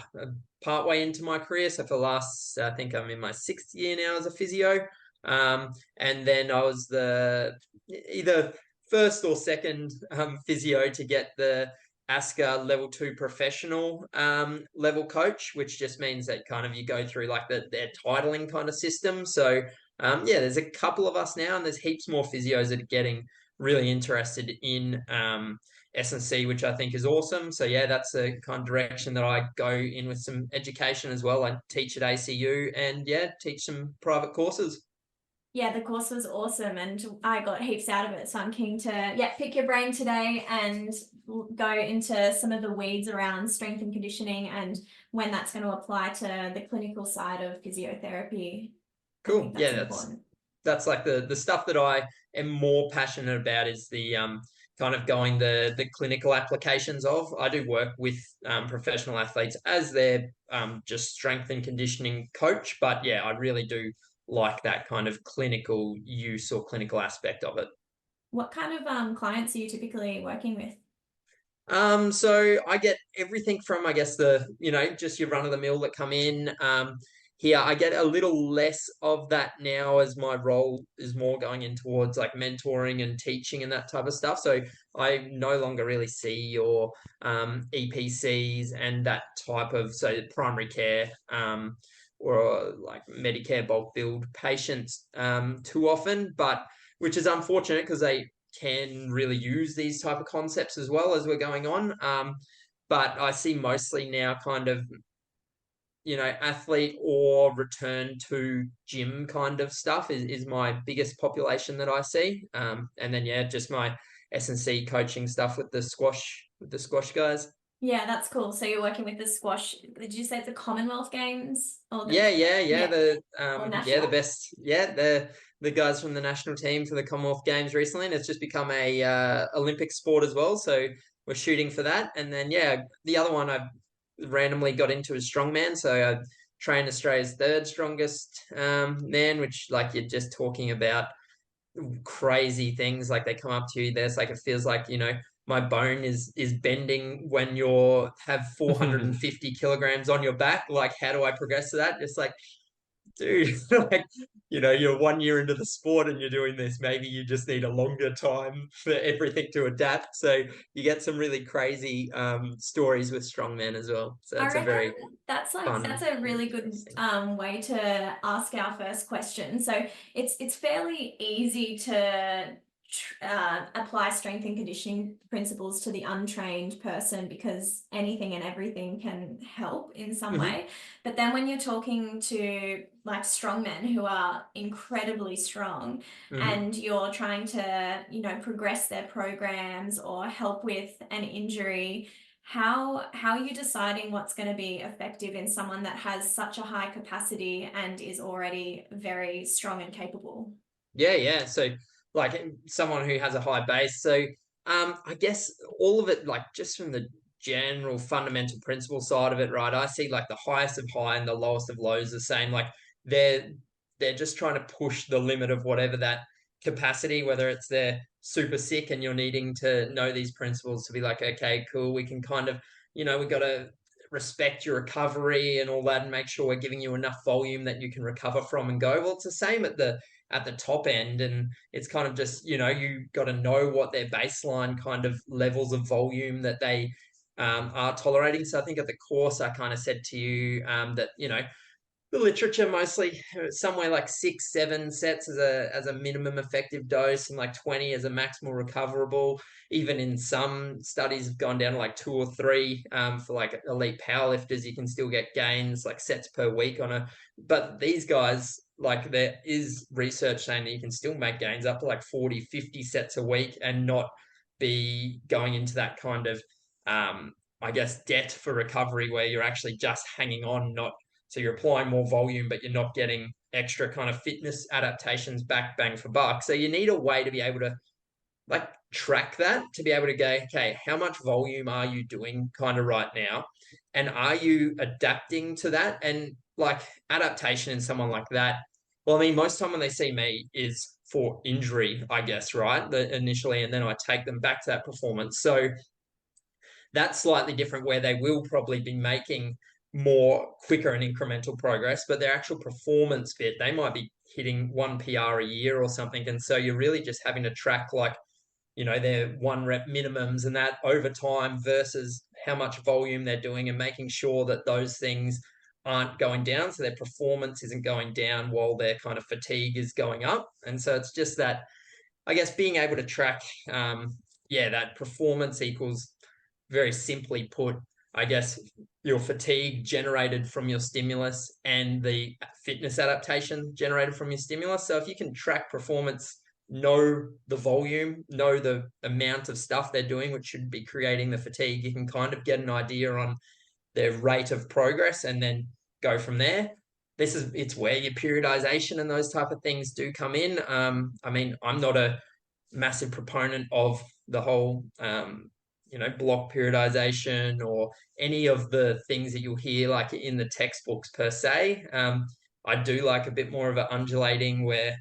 partway into my career. So for the last, I think I'm in my 6th year now as a physio. And then I was the either first or second physio to get the ASCA Level 2 professional level coach, which just means that kind of you go through like their titling kind of system. So there's a couple of us now, and there's heaps more physios that are getting really interested in S&C, which I think is awesome. So yeah, that's the kind of direction that I go in with some education as well. I teach at ACU and yeah, teach some private courses. Yeah, the course was awesome and I got heaps out of it. So I'm keen to pick your brain today and go into some of the weeds around strength and conditioning and when that's going to apply to the clinical side of physiotherapy. I Cool. think that's Yeah, important. that's like the stuff that I am more passionate about is the kind of going the clinical applications of. I do work with professional athletes as their just strength and conditioning coach, but yeah, I really do like that kind of clinical use or clinical aspect of it. What kind of clients are you typically working with? So I get everything from, I guess, just your run of the mill that come in. Here I get a little less of that now as my role is more going in towards like mentoring and teaching and that type of stuff. So I no longer really see your EPCs and that type of primary care or like Medicare bulk billed patients too often, but which is unfortunate because they can really use these type of concepts as well as we're going on. But I see mostly now kind of, athlete or return to gym kind of stuff is my biggest population that I see. And then, yeah, just my S&C coaching stuff with the squash guys. Yeah, that's cool. So you're working with the squash. Did you say it's the Commonwealth Games or the Yeah. or The national? best. Yeah, the guys from the national team for the Commonwealth Games recently, and it's just become a Olympic sport as well. So we're shooting for that. And then yeah, the other one I randomly got into is strongman. So I train Australia's third strongest man, which like you're just talking about crazy things. Like they come up to you, there's like it feels like my bone is bending when you have 450 kilograms on your back. Like how do I progress to that? Just like, dude, like you're 1 year into the sport and you're doing this. Maybe you just need a longer time for everything to adapt. So you get some really crazy stories with strongmen as well. So I it's a reckon very that's fun a really good thing. way to ask our first question. So it's fairly easy to apply strength and conditioning principles to the untrained person because anything and everything can help in some Mm-hmm. way. But then when you're talking to like strongmen who are incredibly strong Mm-hmm. and you're trying to, progress their programs or help with an injury, how are you deciding what's going to be effective in someone that has such a high capacity and is already very strong and capable? Yeah. So like someone who has a high base. So I guess all of it, like just from the general fundamental principle side of it, right? I see like the highest of high and the lowest of lows the same. Like they're they're just trying to push the limit of whatever that capacity, whether it's they're super sick and you're needing to know these principles to be like, okay, cool, we can kind of, we got to respect your recovery and all that and make sure we're giving you enough volume that you can recover from and go. Well, it's the same at the top end, and it's kind of just you got to know what their baseline kind of levels of volume that they are tolerating. So I think at the course I kind of said to you that the literature mostly somewhere like 6-7 sets as a minimum effective dose and like 20 as a maximal recoverable. Even in some studies have gone down to like 2 or 3 for like elite powerlifters. You can still get gains like sets per week but these guys, like there is research saying that you can still make gains up to like 40-50 sets a week and not be going into that kind of I guess debt for recovery where you're actually just hanging on, not so you're applying more volume, but you're not getting extra kind of fitness adaptations back bang for buck. So you need a way to be able to like track that to be able to go, okay, how much volume are you doing kind of right now? And are you adapting to that? And like adaptation in someone like that, well, I mean, most time when they see me is for injury, I guess, right? Initially, and then I take them back to that performance. So that's slightly different where they will probably be making more quicker and incremental progress, but their actual performance bit, they might be hitting 1 PR a year or something. And so you're really just having to track like, their 1 rep minimums and that over time versus how much volume they're doing and making sure that those things aren't going down. So their performance isn't going down while their kind of fatigue is going up. And so it's just that, I guess, being able to track yeah, that performance equals, very simply put, I guess, your fatigue generated from your stimulus and the fitness adaptation generated from your stimulus. So if you can track performance, know the volume, know the amount of stuff they're doing, which should be creating the fatigue, you can kind of get an idea on their rate of progress and then go from there. It's where your periodization and those type of things do come in. I mean, I'm not a massive proponent of the whole block periodization or any of the things that you'll hear like in the textbooks per se. I do like a bit more of an undulating, where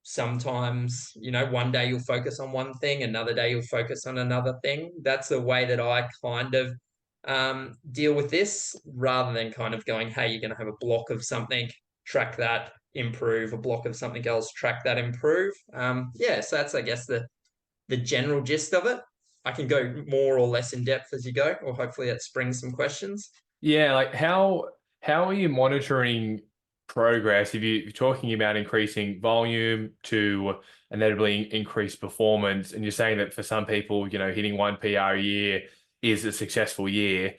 sometimes, one day you'll focus on one thing, another day you'll focus on another thing. That's the way that I kind of deal with this, rather than kind of going, hey, you're going to have a block of something, track that, improve, a block of something else, track that, improve. Yeah, so that's, I guess, the general gist of it. I can go more or less in depth as you go, or hopefully that springs some questions. Yeah, like how are you monitoring progress if you're talking about increasing volume to inevitably increase performance, and you're saying that for some people, hitting one PR a year is a successful year.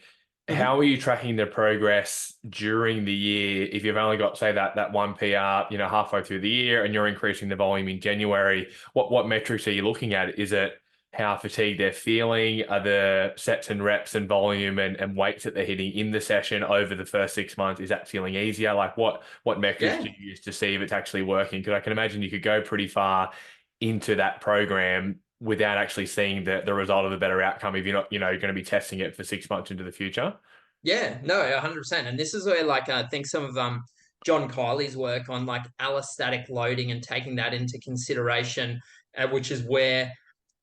How Mm-hmm. are you tracking their progress during the year if you've only got, say, that one PR, halfway through the year, and you're increasing the volume in January? What metrics are you looking at? Is it how fatigued they're feeling? Are the sets and reps and volume and weights that they're hitting in the session over the first 6 months, is that feeling easier? Like what metrics Yeah. do you use to see if it's actually working? Because I can imagine you could go pretty far into that program without actually seeing the result of a better outcome if you're not, going to be testing it for 6 months into the future. Yeah, no, 100%. And this is where, like, I think some of John Kiley's work on like allostatic loading and taking that into consideration, which is where,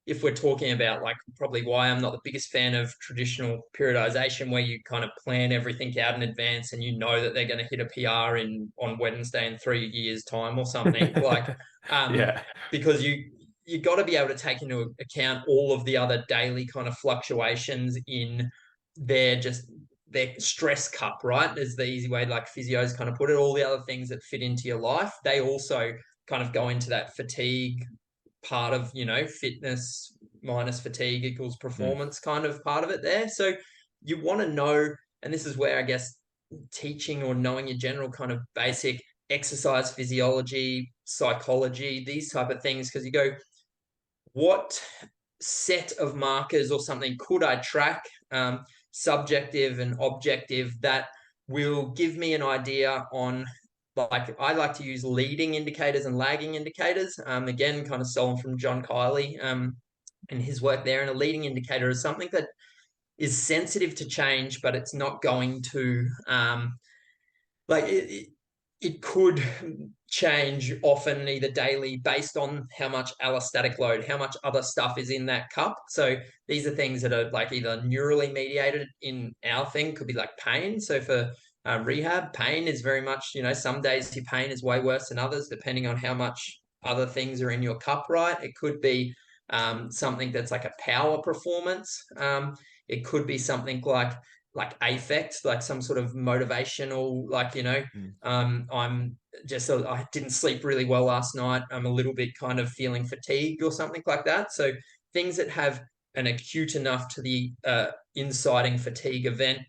if we're talking about like probably why I'm not the biggest fan of traditional periodization, where you kind of plan everything out in advance and you know that they're going to hit a PR in on Wednesday in 3 years' time or something, like, um, Yeah. because you got to be able to take into account all of the other daily kind of fluctuations in their stress cup, right? Is the easy way, like physios kind of put it. All the other things that fit into your life, they also kind of go into that fatigue part of, fitness minus fatigue equals Mm. performance kind of part of it there. So you want to know, and this is where I guess teaching or knowing your general kind of basic exercise physiology, psychology, these type of things, because you go, what set of markers or something could I track, subjective and objective, that will give me an idea on, like, I like to use leading indicators and lagging indicators. Again, kind of stolen from John Kiley and his work there. And a leading indicator is something that is sensitive to change, but it's not going to like it could change often, either daily, based on how much allostatic load, how much other stuff is in that cup. So these are things that are like either neurally mediated in our thing, could be like pain. So for rehab, pain is very much, some days your pain is way worse than others, depending on how much other things are in your cup, right? It could be something that's like a power performance. It could be something like affect, like some sort of motivational, like, Mm. I didn't sleep really well last night. I'm a little bit kind of feeling fatigued or something like that. So things that have an acute enough to the inciting fatigue event,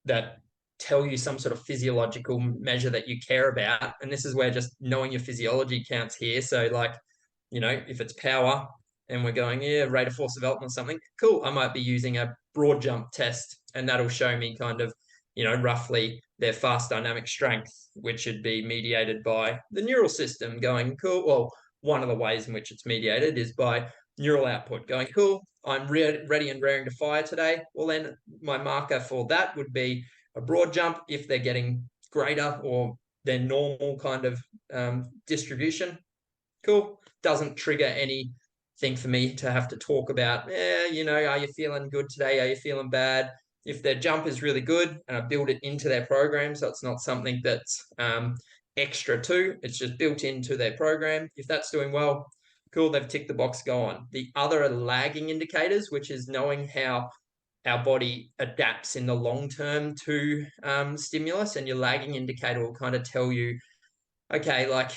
that tell you some sort of physiological measure that you care about. And this is where just knowing your physiology counts here. So like, if it's power and we're going, yeah, rate of force development or something, cool. I might be using a broad jump test, and that'll show me kind of, roughly their fast dynamic strength, which should be mediated by the neural system going, cool. Well, one of the ways in which it's mediated is by neural output going, cool. I'm ready and raring to fire today. Well, then my marker for that would be a broad jump if they're getting greater or their normal kind of distribution. Cool. Doesn't trigger anything for me to have to talk about, are you feeling good today? Are you feeling bad? If their jump is really good and I build it into their program, so it's not something that's extra too, it's just built into their program. If that's doing well, cool, they've ticked the box, go on. The other are lagging indicators, which is knowing how our body adapts in the long term to stimulus. And your lagging indicator will kind of tell you, okay, like,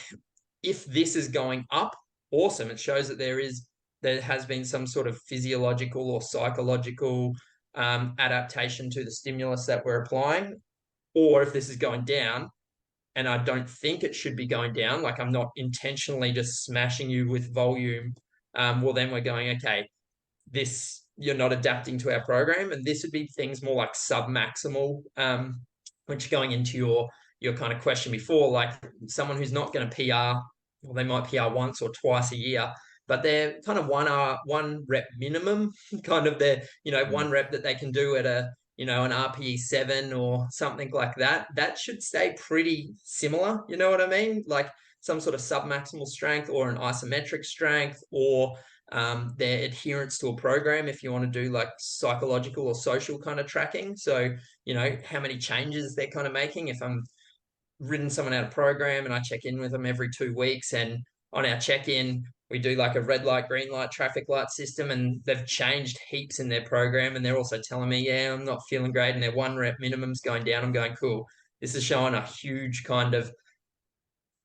if this is going up, awesome. It shows that there is there has been some sort of physiological or psychological adaptation to the stimulus that we're applying, or if this is going down and I don't think it should be going down, like I'm not intentionally just smashing you with volume, well, then we're going, okay, this, you're not adapting to our program. And this would be things more like submaximal, which going into your kind of question before, like someone who's not going to PR, well, they might PR once or twice a year, but they're kind of one rep minimum, kind of their, one rep that they can do at a, an RPE 7 or something like that. That should stay pretty similar. You know what I mean? Like some sort of submaximal strength or an isometric strength, or their adherence to a program if you want to do like psychological or social kind of tracking. So, how many changes they're kind of making. If I'm ridden someone out of program and I check in with them every 2 weeks, and on our check-in, we do like a red light, green light, traffic light system, and they've changed heaps in their program. And they're also telling me, yeah, I'm not feeling great. And their one rep minimum's going down. I'm going, cool. This is showing a huge kind of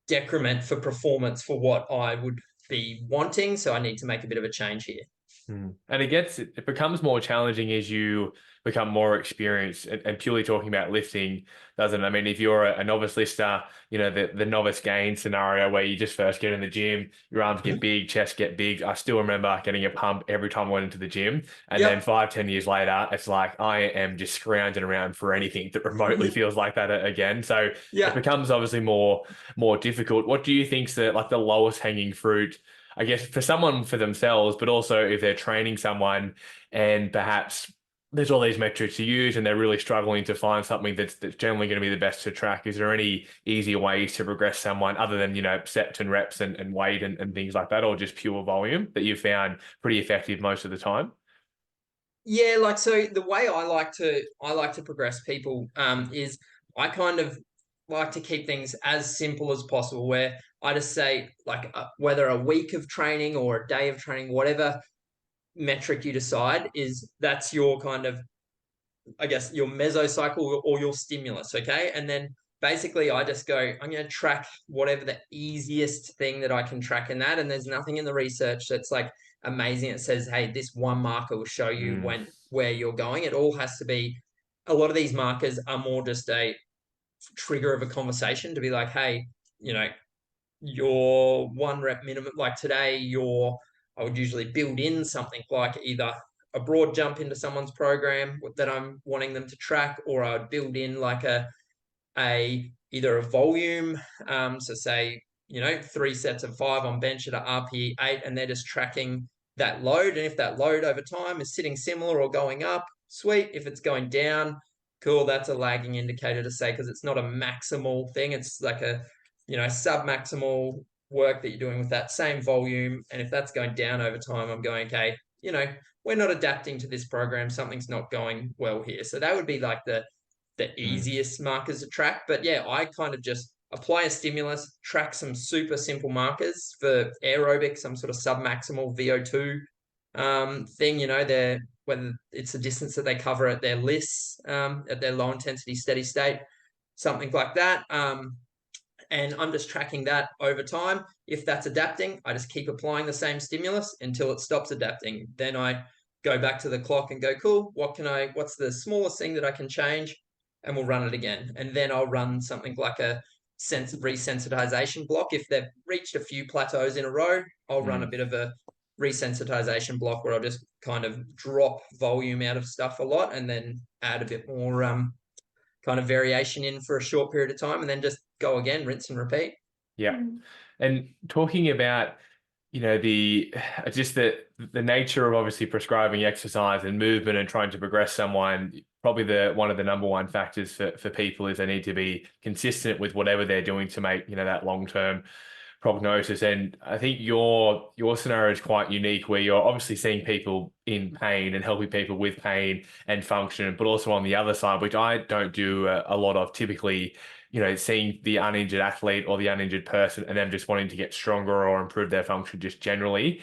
decrement for performance for what I would be wanting. So I need to make a bit of a change here. And it becomes more challenging as you become more experienced, and purely talking about lifting, doesn't it? I mean, if you're a novice lifter, the novice gain scenario where you just first get in the gym, your arms get big, chest get big. I still remember getting a pump every time I went into the gym. And then 5-10 years later, it's like I am just scrounging around for anything that remotely feels like that again. So it becomes obviously more difficult. What do you think's the lowest hanging fruit, I guess, for someone for themselves, but also if they're training someone and perhaps there's all these metrics to use and they're really struggling to find something that's generally going to be the best to track? Is there any easier ways to progress someone other than, sets and reps and weight and things like that, or just pure volume that you've found pretty effective most of the time? Yeah, like, so the way I like to progress people is I kind of like to keep things as simple as possible, where I just say, like, whether a week of training or a day of training, whatever metric you decide, that's your kind of, I guess, your mesocycle or your stimulus. Okay. And then basically I just go, I'm going to track whatever the easiest thing that I can track in that. And there's nothing in the research that's like amazing. It says, hey, this one marker will show you where you're going. It all has to be, a lot of these markers are more just a trigger of a conversation to be like, hey, your one rep minimum, like today, I would usually build in something like either a broad jump into someone's program that I'm wanting them to track, or I would build in like either a volume. So say, 3 sets of 5 on bench at a RPE 8, and they're just tracking that load. And if that load over time is sitting similar or going up, sweet. If it's going down, cool. That's a lagging indicator to say, because it's not a maximal thing. It's like a, sub-maximal work that you're doing with that same volume. And if that's going down over time, I'm going, okay, we're not adapting to this program. Something's not going well here. So that would be like the easiest markers to track. But yeah, I kind of just apply a stimulus, track some super simple markers for aerobic, some sort of submaximal VO2 thing, whether it's the distance that they cover at their lists, at their low intensity steady state, something like that. And I'm just tracking that over time. If that's adapting, I just keep applying the same stimulus until it stops adapting. Then I go back to the clock and go, cool, what's the smallest thing that I can change? And we'll run it again. And then I'll run something like a resensitization block. If they've reached a few plateaus in a row, I'll run a bit of a resensitization block where I'll just kind of drop volume out of stuff a lot and then add a bit more kind of variation in for a short period of time, and then just go again, rinse and repeat. Yeah. And talking about, the nature of obviously prescribing exercise and movement and trying to progress someone, probably one of the number one factors for people is they need to be consistent with whatever they're doing to make, that long-term prognosis. And I think your scenario is quite unique, where you're obviously seeing people in pain and helping people with pain and function, but also on the other side, which I don't do a lot of typically, seeing the uninjured athlete or the uninjured person and them just wanting to get stronger or improve their function just generally.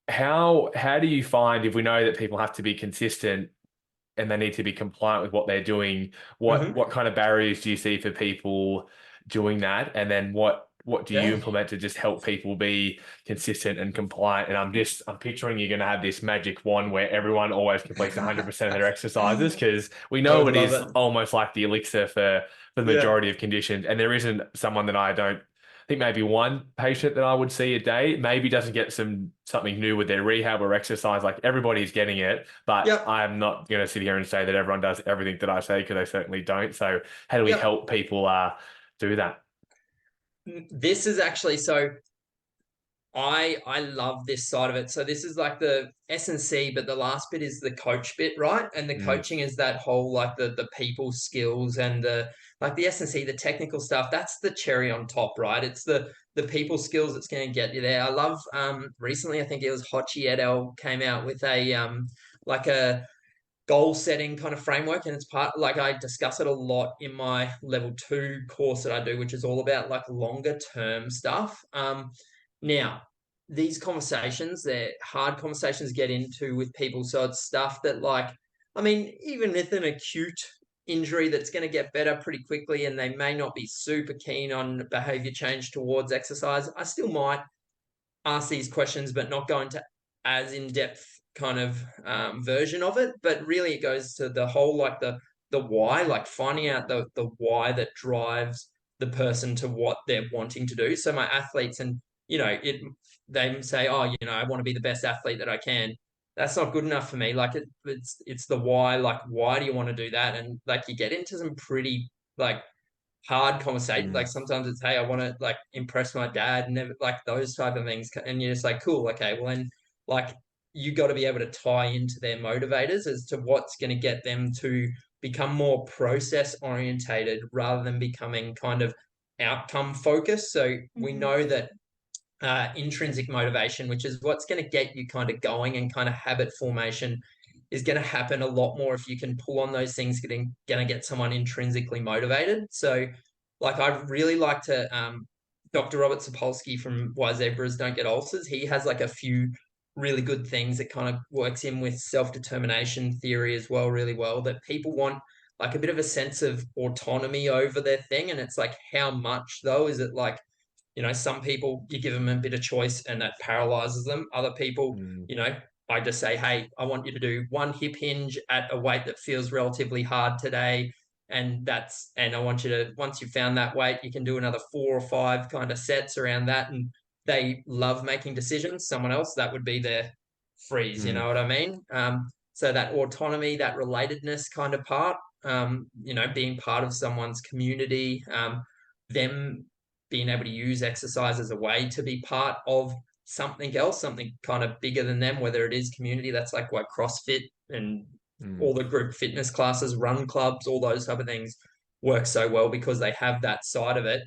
How do you find, if we know that people have to be consistent and they need to be compliant with what they're doing, what kind of barriers do you see for people doing that? And then what do you Yeah. implement to just help people be consistent and compliant? And I'm picturing you're going to have this magic wand where everyone always completes 100% of their exercises, because we I know would it love is it. almost like the elixir for the Yeah. majority of conditions. And there isn't someone that I don't think, maybe one patient that I would see a day maybe doesn't get something new with their rehab or exercise. Like, everybody's getting it, but Yep. I'm not going to sit here and say that everyone does everything that I say, because they certainly don't. So how do we Yep. help people do that? This is actually so I love this side of it. So this is like the S&C, but the last bit is the coach bit, right? And the Mm, coaching is that whole like the people skills and the like the S&C, the technical stuff. That's the cherry on top, right? It's the people skills that's going to get you there. I love recently I think it was Hochi et al. Came out with a like a goal setting kind of framework, and it's part like I discuss it a lot in my level 2 course that I do, which is all about like longer term stuff. Now these conversations, they're hard conversations to get into with people, so it's stuff that, like, I mean, even with an acute injury that's going to get better pretty quickly and they may not be super keen on behavior change towards exercise, I still might ask these questions, but not go into as in depth kind of version of it. But really, it goes to the whole like the why, like finding out the why that drives the person to what they're wanting to do. So my athletes, and they say, oh, I want to be the best athlete that I can. That's not good enough for me. Like it's the why. Like, why do you want to do that? And like you get into some pretty like hard conversation. mm, Like sometimes it's, hey, I want to like impress my dad, and never, like those type of things. And you're just like, cool, okay, well then, like you got to be able to tie into their motivators as to what's going to get them to become more process orientated rather than becoming kind of outcome focused. So we Mm-hmm. know that intrinsic motivation, which is what's going to get you kind of going, and kind of habit formation is going to happen a lot more if you can pull on those things, going to get someone intrinsically motivated. So, like, I really like to, Dr. Robert Sapolsky from Why Zebras Don't Get Ulcers, he has like a few really good things that kind of works in with self-determination theory as well, really well, that people want like a bit of a sense of autonomy over their thing. And it's like, how much though? Is it like, some people, you give them a bit of choice and that paralyzes them. Other people, mm, I just say, hey, I want you to do one hip hinge at a weight that feels relatively hard today. And I want you to, once you've found that weight, you can do another 4 or 5 kind of sets around that. And they love making decisions. Someone else, that would be their freeze. You mm, know what I mean? So that autonomy, that relatedness kind of part, being part of someone's community, them being able to use exercise as a way to be part of something else, something kind of bigger than them, whether it is community. That's like why CrossFit and mm, all the group fitness classes, run clubs, all those type of things work so well, because they have that side of it.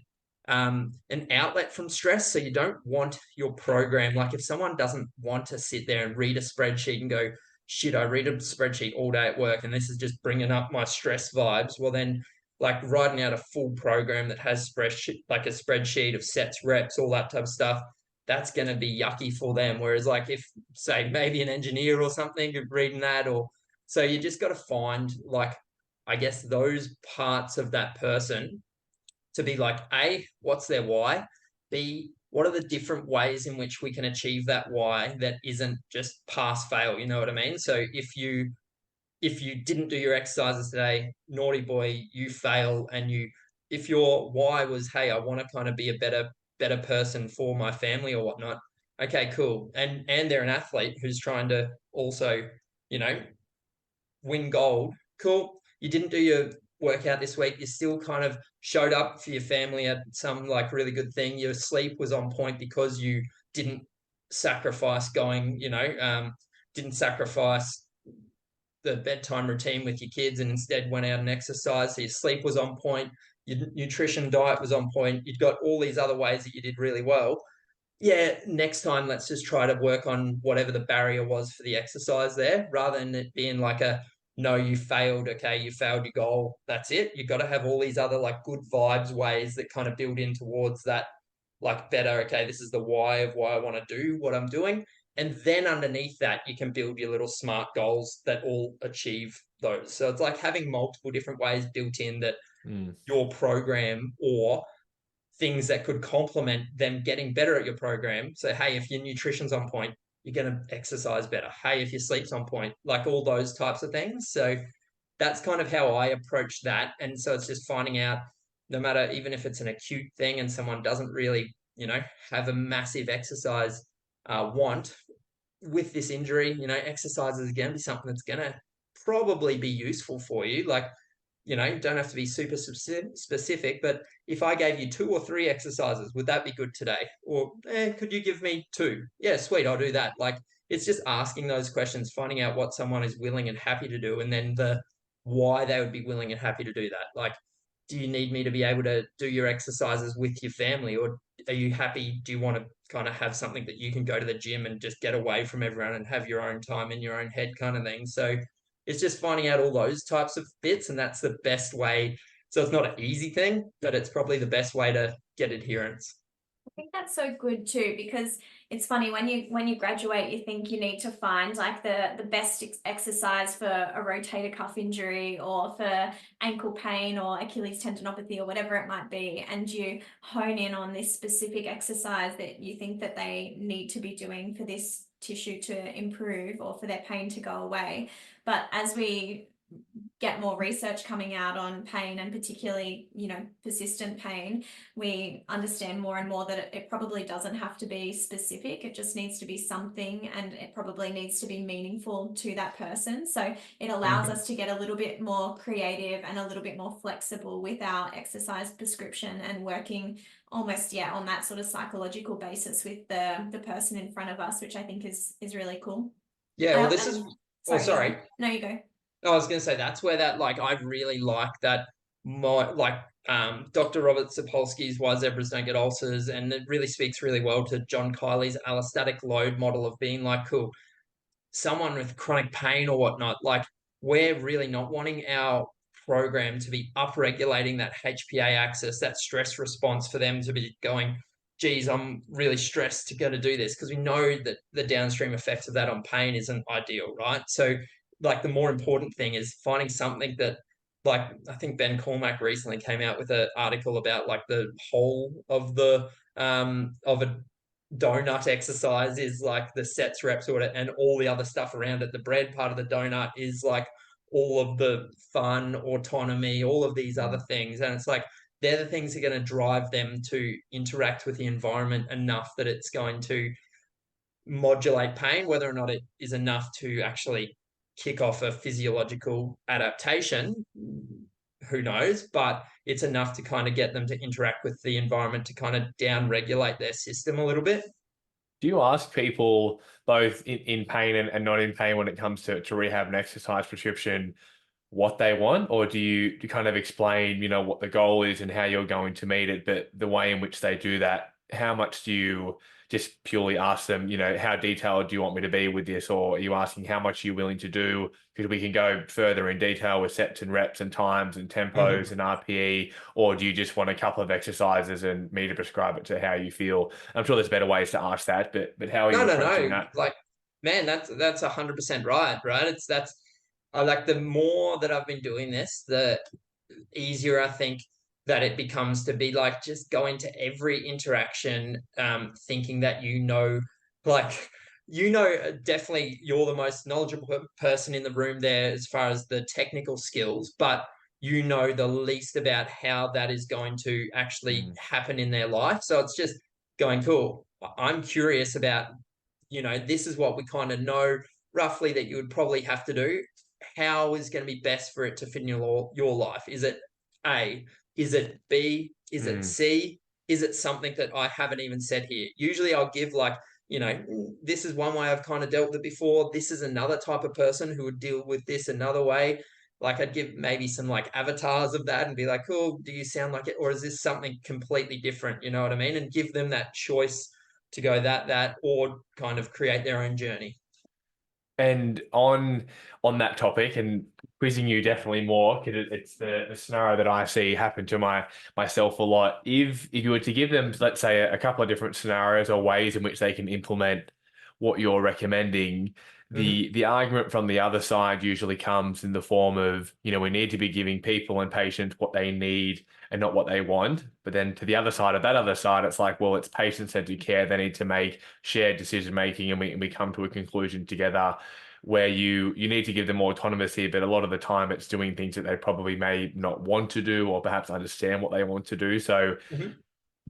An outlet from stress. So you don't want your program, like if someone doesn't want to sit there and read a spreadsheet and go, shit, I read a spreadsheet all day at work and this is just bringing up my stress vibes. Well, then like writing out a full program that has spreadsheet, like a spreadsheet of sets, reps, all that type of stuff, that's going to be yucky for them. Whereas like if, say, maybe an engineer or something reading that, or so you just got to find like, I guess those parts of that person to be like, A, what's their why? B, what are the different ways in which we can achieve that why that isn't just pass fail? You know what I mean? So if you didn't do your exercises today, naughty boy, you fail. And if your why was, hey, I want to kind of be a better person for my family or whatnot, okay, cool. And they're an athlete who's trying to also, you know, win gold. Cool. You didn't do your workout this week. You still kind of showed up for your family at some like really good thing. Your sleep was on point because you didn't sacrifice going, didn't sacrifice the bedtime routine with your kids and instead went out and exercised. So your sleep was on point, your nutrition diet was on point. You'd got all these other ways that you did really well. Yeah, next time let's just try to work on whatever the barrier was for the exercise there, rather than it being like a, no, you failed. Okay, you failed your goal. That's it. You've got to have all these other like good vibes ways that kind of build in towards that, like better. Okay, this is the why of why I want to do what I'm doing. And then underneath that, you can build your little smart goals that all achieve those. So it's like having multiple different ways built in that mm, your program or things that could complement them getting better at your program. So, hey, if your nutrition's on point, you're going to exercise better. Hey, if your sleep's on point, like all those types of things. So that's kind of how I approach that. And so it's just finding out, no matter, even if it's an acute thing and someone doesn't really, have a massive exercise want with this injury, exercise is going to be something that's going to probably be useful for you. Like, don't have to be super specific, but if I gave you 2 or 3 exercises, would that be good today? Or could you give me 2? Yeah, sweet, I'll do that. Like, it's just asking those questions, finding out what someone is willing and happy to do, and then the why they would be willing and happy to do that. Like, do you need me to be able to do your exercises with your family, or are you happy? Do you want to kind of have something that you can go to the gym and just get away from everyone and have your own time in your own head kind of thing? So it's just finding out all those types of bits, and that's the best way. So it's not an easy thing, but it's probably the best way to get adherence. I think that's so good too, because it's funny when you graduate, you think you need to find like the best exercise for a rotator cuff injury or for ankle pain or Achilles tendinopathy or whatever it might be, and you hone in on this specific exercise that you think that they need to be doing for this tissue to improve or for their pain to go away. But as we get more research coming out on pain, and particularly, persistent pain, we understand more and more that it probably doesn't have to be specific. It just needs to be something, and it probably needs to be meaningful to that person. So it allows us to get a little bit more creative and a little bit more flexible with our exercise prescription, and working almost on that sort of psychological basis with the person in front of us, which I think is really cool. Yeah, well, this is sorry. No, you go. I was going to say that's where that, like, I really like that. Dr. Robert Sapolsky's Why Zebras Don't Get Ulcers, and it really speaks really well to John Kiley's allostatic load model of being like, cool, someone with chronic pain or whatnot, like, we're really not wanting our program to be upregulating that HPA axis, that stress response, for them to be going, geez, I'm really stressed to go to do this, because we know that the downstream effects of that on pain isn't ideal, right? So, like, the more important thing is finding something that, like, I think Ben Cormack recently came out with an article about, like, the whole of a donut exercise is like the sets, reps, or and all the other stuff around it. The bread part of the donut is like all of the fun, autonomy, all of these other things. And it's like, they're the things that are going to drive them to interact with the environment enough that it's going to modulate pain. Whether or not it is enough to actually kick off a physiological adaptation, who knows, but it's enough to kind of get them to interact with the environment to kind of down regulate their system a little bit. Do you ask people both in pain and not in pain when it comes to rehab and exercise prescription what they want, or do you kind of explain, what the goal is and how you're going to meet it, but the way in which they do that, how much do you just purely ask them, how detailed do you want me to be with this, or are you asking how much you're willing to do? Because we can go further in detail with sets and reps and times and tempos and RPE, or do you just want a couple of exercises and me to prescribe it to how you feel? I'm sure there's better ways to ask that, but how are you approaching that? Like, man, that's 100% right? I like, the more that I've been doing this, the easier I think that it becomes to be like, just go into every interaction, thinking that, like, definitely you're the most knowledgeable person in the room there as far as the technical skills, but the least about how that is going to actually happen in their life. So it's just going, cool, I'm curious about, this is what we kind of know roughly that you would probably have to do. How is going to be best for it to fit in your life? Is it A? Is it B? Is it C? Is it something that I haven't even said here? Usually I'll give, like, this is one way I've kind of dealt with it before. This is another type of person who would deal with this another way. Like, I'd give maybe some like avatars of that and be like, cool, do you sound like it? Or is this something completely different? You know what I mean? And give them that choice to go that, or kind of create their own journey. And on that topic, and quizzing you definitely more, because it's the scenario that I see happen to myself a lot. If you were to give them, let's say, a couple of different scenarios or ways in which they can implement what you're recommending, The argument from the other side usually comes in the form of, we need to be giving people and patients what they need and not what they want. But then to the other side of that other side, it's like, well, it's patient-centered care. They need to make shared decision making, and we come to a conclusion together where you need to give them more autonomous here, but a lot of the time it's doing things that they probably may not want to do or perhaps understand what they want to do. So Mhm.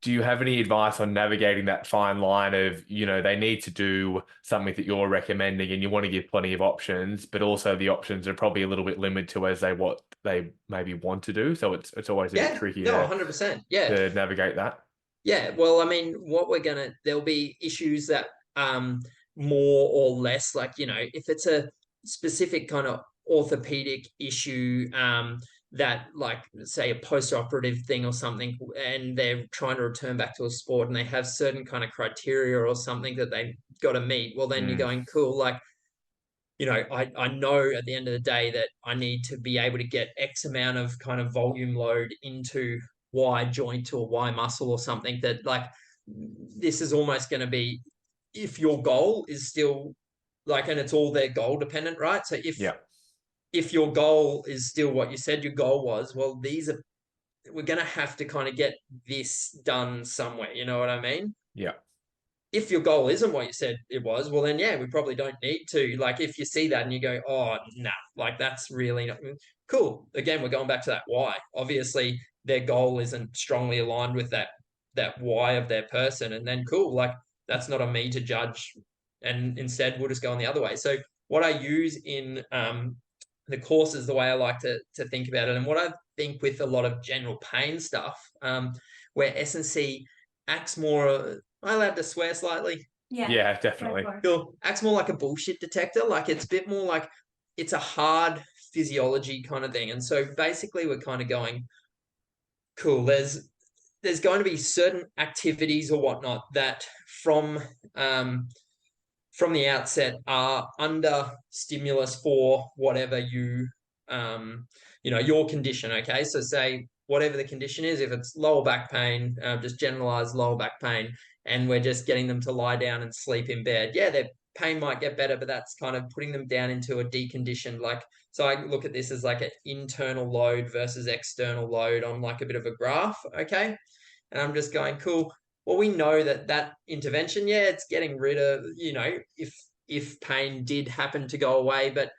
do you have any advice on navigating that fine line of, they need to do something that you're recommending and you want to give plenty of options, but also the options are probably a little bit limited to as what they maybe want to do. So it's always a bit Yeah, tricky no, to 100%. Yeah. navigate that. Yeah, well, I mean, there'll be issues that more or less, like, if it's a specific kind of orthopedic issue, that, like, say a post-operative thing or something, and they're trying to return back to a sport and they have certain kind of criteria or something that they got to meet, well, then you're Mm, going, cool, like, I know at the end of the day that I need to be able to get X amount of kind of volume load into Y joint or Y muscle or something, that, like, this is almost going to be, if your goal is still, like, and it's all their goal dependent, right? So yeah, if your goal is still what you said your goal was, well, we're going to have to kind of get this done somewhere. You know what I mean? yeah, If your goal isn't what you said it was, well, then, yeah, we probably don't need to. Like, if you see that and you go, oh, nah, like, that's really not cool. Again, we're going back to that why. Obviously, their goal isn't strongly aligned with that why of their person. And then, cool, like, that's not on me to judge. And instead, we'll just go on the other way. So what I use in the courses, the way I like to think about it, and what I think with a lot of general pain stuff, where S&C acts more. Am I allowed to swear slightly? Yeah, yeah, go definitely. for it. Cool. Acts more like a bullshit detector. Like, it's a bit more like it's a hard physiology kind of thing. And so basically, we're kind of going, cool. There's going to be certain activities or whatnot that um, from the outset are under stimulus for whatever your condition. Okay, so say whatever the condition is, if it's lower back pain, just generalized lower back pain, and we're just getting them to lie down and sleep in bed, yeah, their pain might get better, but that's kind of putting them down into a deconditioned, like, so I look at this as like an internal load versus external load on, like, a bit of a graph. Okay, and I'm just going, cool. Well, we know that intervention, yeah, it's getting rid of, if pain did happen to go away, but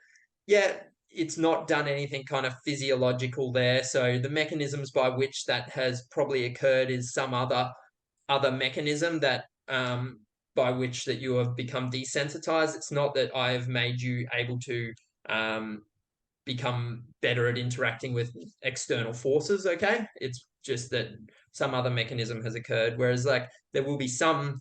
yeah, it's not done anything kind of physiological there. So the mechanisms by which that has probably occurred is some other mechanism that by which that you have become desensitized. It's not that I have made you able to um, become better at interacting with external forces. Okay, it's just that some other mechanism has occurred. Whereas, like, there will be some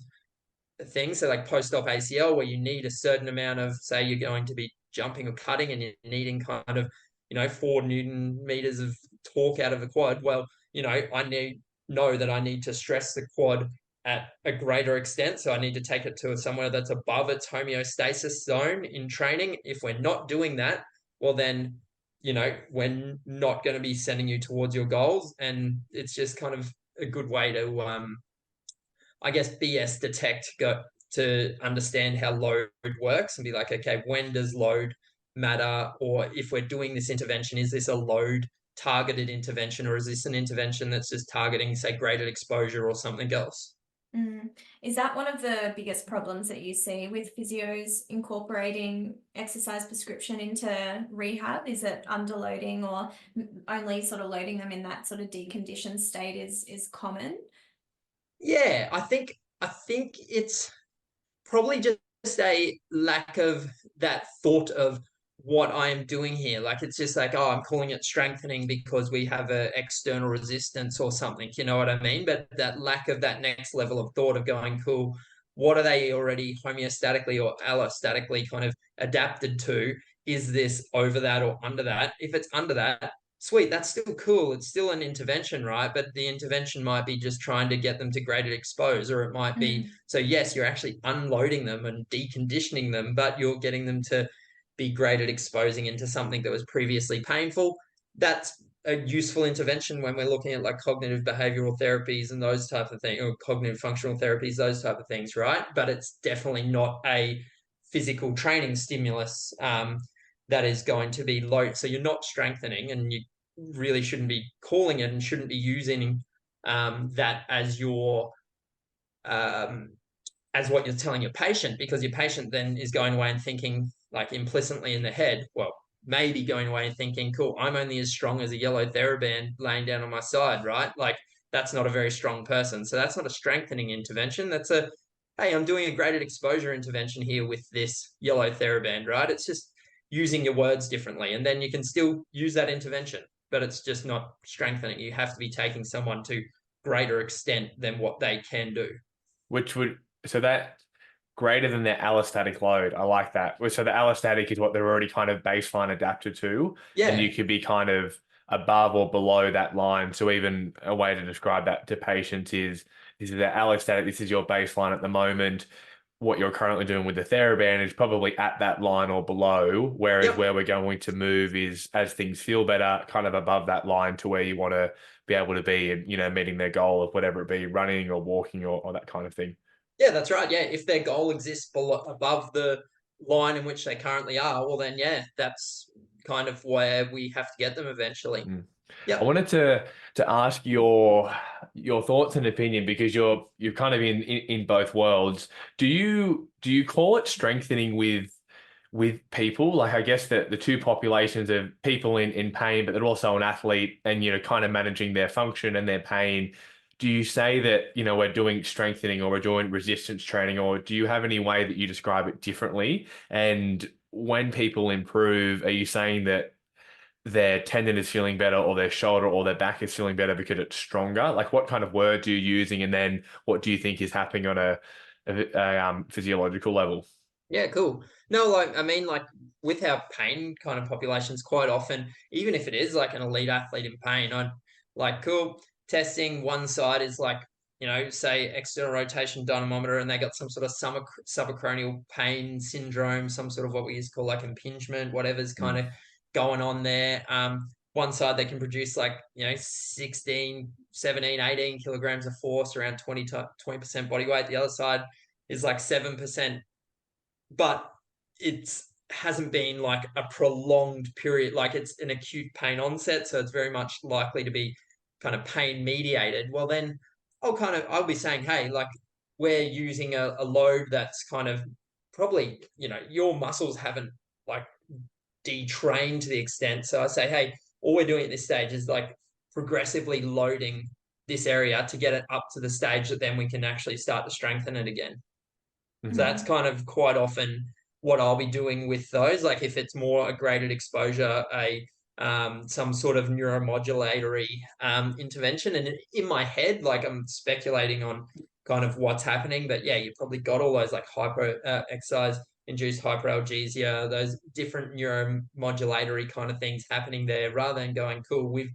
things, so like post-op ACL, where you need a certain amount of, say, you're going to be jumping or cutting and you're needing kind of 4 Newton meters of torque out of the quad. Well, know that I need to stress the quad at a greater extent, so I need to take it to somewhere that's above its homeostasis zone in training. If we're not doing that, well, then we're not going to be sending you towards your goals. And it's just kind of a good way to I guess, BS detect, go to understand how load works and be like, okay, when does load matter? Or if we're doing this intervention, is this a load targeted intervention, or is this an intervention that's just targeting, say, graded exposure or something else? Is that one of the biggest problems that you see with physios incorporating exercise prescription into rehab? Is it underloading, or only sort of loading them in that sort of deconditioned state is common? Yeah, I think it's probably just a lack of that thought of what I am doing here. Like, it's just like, oh, I'm calling it strengthening because we have a external resistance or something. You know what I mean? But that lack of that next level of thought of going, cool, what are they already homeostatically or allostatically kind of adapted to? Is this over that or under that? If it's under that, sweet, that's still cool. It's still an intervention, right? But the intervention might be just trying to get them to graded expose, or it might be, so yes, you're actually unloading them and deconditioning them, but you're getting them to be graded exposing into something that was previously painful. That's a useful intervention when we're looking at, like, cognitive behavioral therapies and those type of things, or cognitive functional therapies, those type of things, right? But it's definitely not a physical training stimulus that is going to be low. So you're not strengthening, and you really shouldn't be calling it and shouldn't be using that as your um, as what you're telling your patient, because your patient then is going away and thinking, like, implicitly in the head, well, maybe going away and thinking, cool, I'm only as strong as a yellow TheraBand laying down on my side, right? Like, that's not a very strong person. So that's not a strengthening intervention. That's a, hey, I'm doing a graded exposure intervention here with this yellow TheraBand, right? It's just using your words differently. And then you can still use that intervention, but it's just not strengthening. You have to be taking someone to greater extent than what they can do. Which would, so that greater than their allostatic load. I like that. So the allostatic is what they're already kind of baseline adapted to, and Yeah. you could be kind of above or below that line. So even a way to describe that to patients is this is the allostatic, this is your baseline at the moment. What you're currently doing with the TheraBand is probably at that line or below, whereas Yep. where we're going to move is as things feel better, kind of above that line to where you want to be able to be and, meeting their goal of whatever it be, running or walking or that kind of thing. Yeah, that's right. Yeah, if their goal exists above the line in which they currently are, well, then yeah, that's kind of where we have to get them eventually. Mm. I Yep. wanted to ask your thoughts and opinion because you're kind of in both worlds. Do you call it strengthening with people? Like I guess that the two populations of people in pain, but they're also an athlete and kind of managing their function and their pain. Do you say that, we're doing strengthening or we're doing resistance training, or do you have any way that you describe it differently? And when people improve, are you saying that their tendon is feeling better or their shoulder or their back is feeling better because it's stronger? Like what kind of words are you using? And then what do you think is happening on a physiological level? Yeah, cool. No, like, I mean, like, with our pain kind of populations, quite often, even if it is like an elite athlete in pain, I'd like, cool, testing one side is like, say external rotation dynamometer, and they got some sort of subacromial pain syndrome, some sort of what we used to call like impingement, whatever's kind Mm. of going on there. One side they can produce like, 16, 17, 18 kilograms of force, around 20% body weight. The other side is like 7%, but it's hasn't been like a prolonged period, like it's an acute pain onset, so it's very much likely to be kind of pain mediated. Well, then I'll be saying, hey, like, we're using a load that's kind of probably, your muscles haven't like detrained to the extent. So I say, hey, all we're doing at this stage is like progressively loading this area to get it up to the stage that then we can actually start to strengthen it again. So Mhm. that's kind of quite often what I'll be doing with those. Like if it's more a graded exposure, some sort of neuromodulatory intervention. And in my head, like I'm speculating on kind of what's happening. But yeah, you've probably got all those like exercise induced hyperalgesia, those different neuromodulatory kind of things happening there, rather than going, cool, we've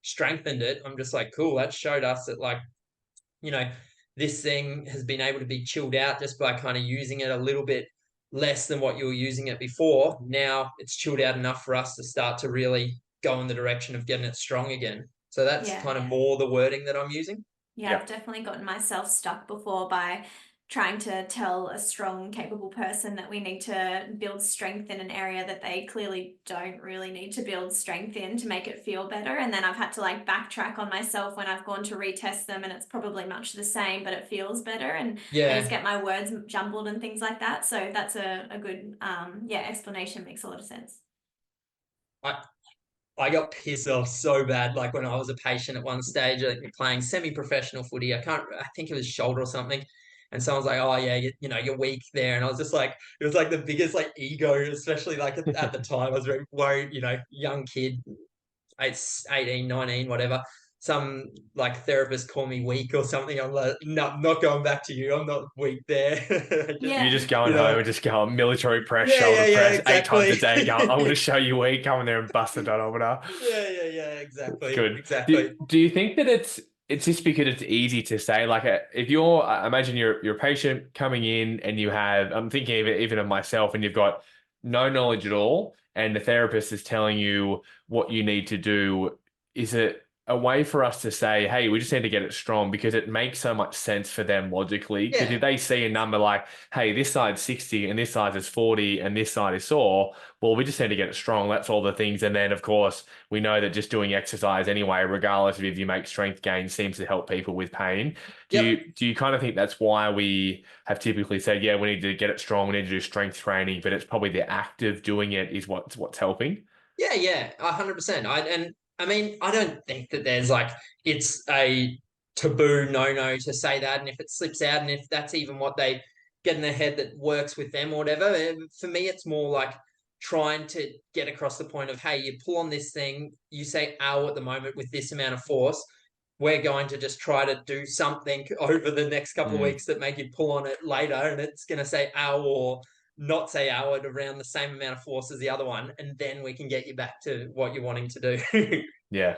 strengthened it. I'm just like, cool, that showed us that, like, you know, this thing has been able to be chilled out just by kind of using it a little bit less than what you were using it before. Now it's chilled out enough for us to start to really go in the direction of getting it strong again. So that's Yeah. kind of more the wording that I'm using. Yeah, Yeah. I've definitely gotten myself stuck before by trying to tell a strong, capable person that we need to build strength in an area that they clearly don't really need to build strength in to make it feel better. And then I've had to like backtrack on myself when I've gone to retest them and it's probably much the same, but it feels better. And I just Yeah. get my words jumbled and things like that. So that's a good, explanation. Makes a lot of sense. I, I got pissed off so bad, like when I was a patient at one stage, like playing semi-professional footy. I think it was shoulder or something. And someone's like, "Oh yeah, you're weak there." And I was just like, it was like the biggest like ego, especially like at the time. I was very worried, young kid, 18, 19, whatever. Some like therapist call me weak or something. I'm like, no, I'm not going back to you. I'm not weak there. Just, You're Yeah. just going home and just going military press, yeah, shoulder yeah, yeah, press 8 times exactly. a day. Going, I'm going to show you where you come in there and bust the dynometer. Yeah, It's exactly, good. Do, exactly. do you think that it's just because it's easy to say, like, if you're, imagine you're a patient coming in and you have, I'm thinking of it even of myself, and you've got no knowledge at all, and the therapist is telling you what you need to do. Is it a way for us to say, hey, we just need to get it strong because it makes so much sense for them logically. Because if Yeah. they see a number like, hey, this side's 60 and this side is 40 and this side is sore, well, we just need to get it strong. That's all the things. And then, of course, we know that just doing exercise anyway, regardless of if you make strength gains, seems to help people with pain. Yep. Do you kind of think that's why we have typically said, yeah, we need to get it strong, we need to do strength training, but it's probably the act of doing it is what's helping? Yeah, yeah, 100%. I mean, I don't think that there's like it's a taboo no to say that, and if it slips out, and if that's even what they get in their head that works with them or whatever. For me, it's more like trying to get across the point of, hey, you pull on this thing, you say ow at the moment with this amount of force. We're going to just try to do something over the next couple of Mm. weeks that make you pull on it later, and it's going to say ow or not say ow at around the same amount of force as the other one, and then we can get you back to what you're wanting to do. Yeah.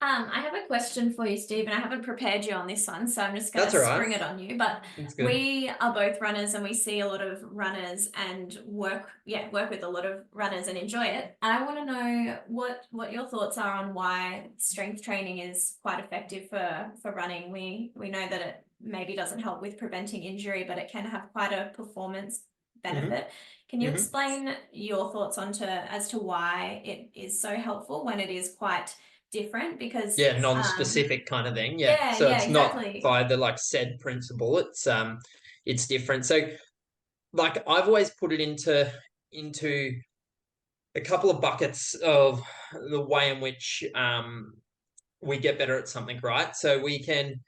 I have a question for you, Steve, and I haven't prepared you on this one, so I'm just going That's to all right. spring it on you. But That's good. we are both runners, and we see a lot of runners and work with a lot of runners and enjoy it. I want to know what your thoughts are on why strength training is quite effective for running. We know that it maybe doesn't help with preventing injury, but it can have quite a performance benefit. Can you Mm-hmm. explain your thoughts as to why it is so helpful when it is quite different? Because Yeah, non-specific kind of thing. Yeah. yeah, So yeah, it's not exactly. by the like said principle. It's different. So like I've always put it into a couple of buckets of the way in which we get better at something, right? So we can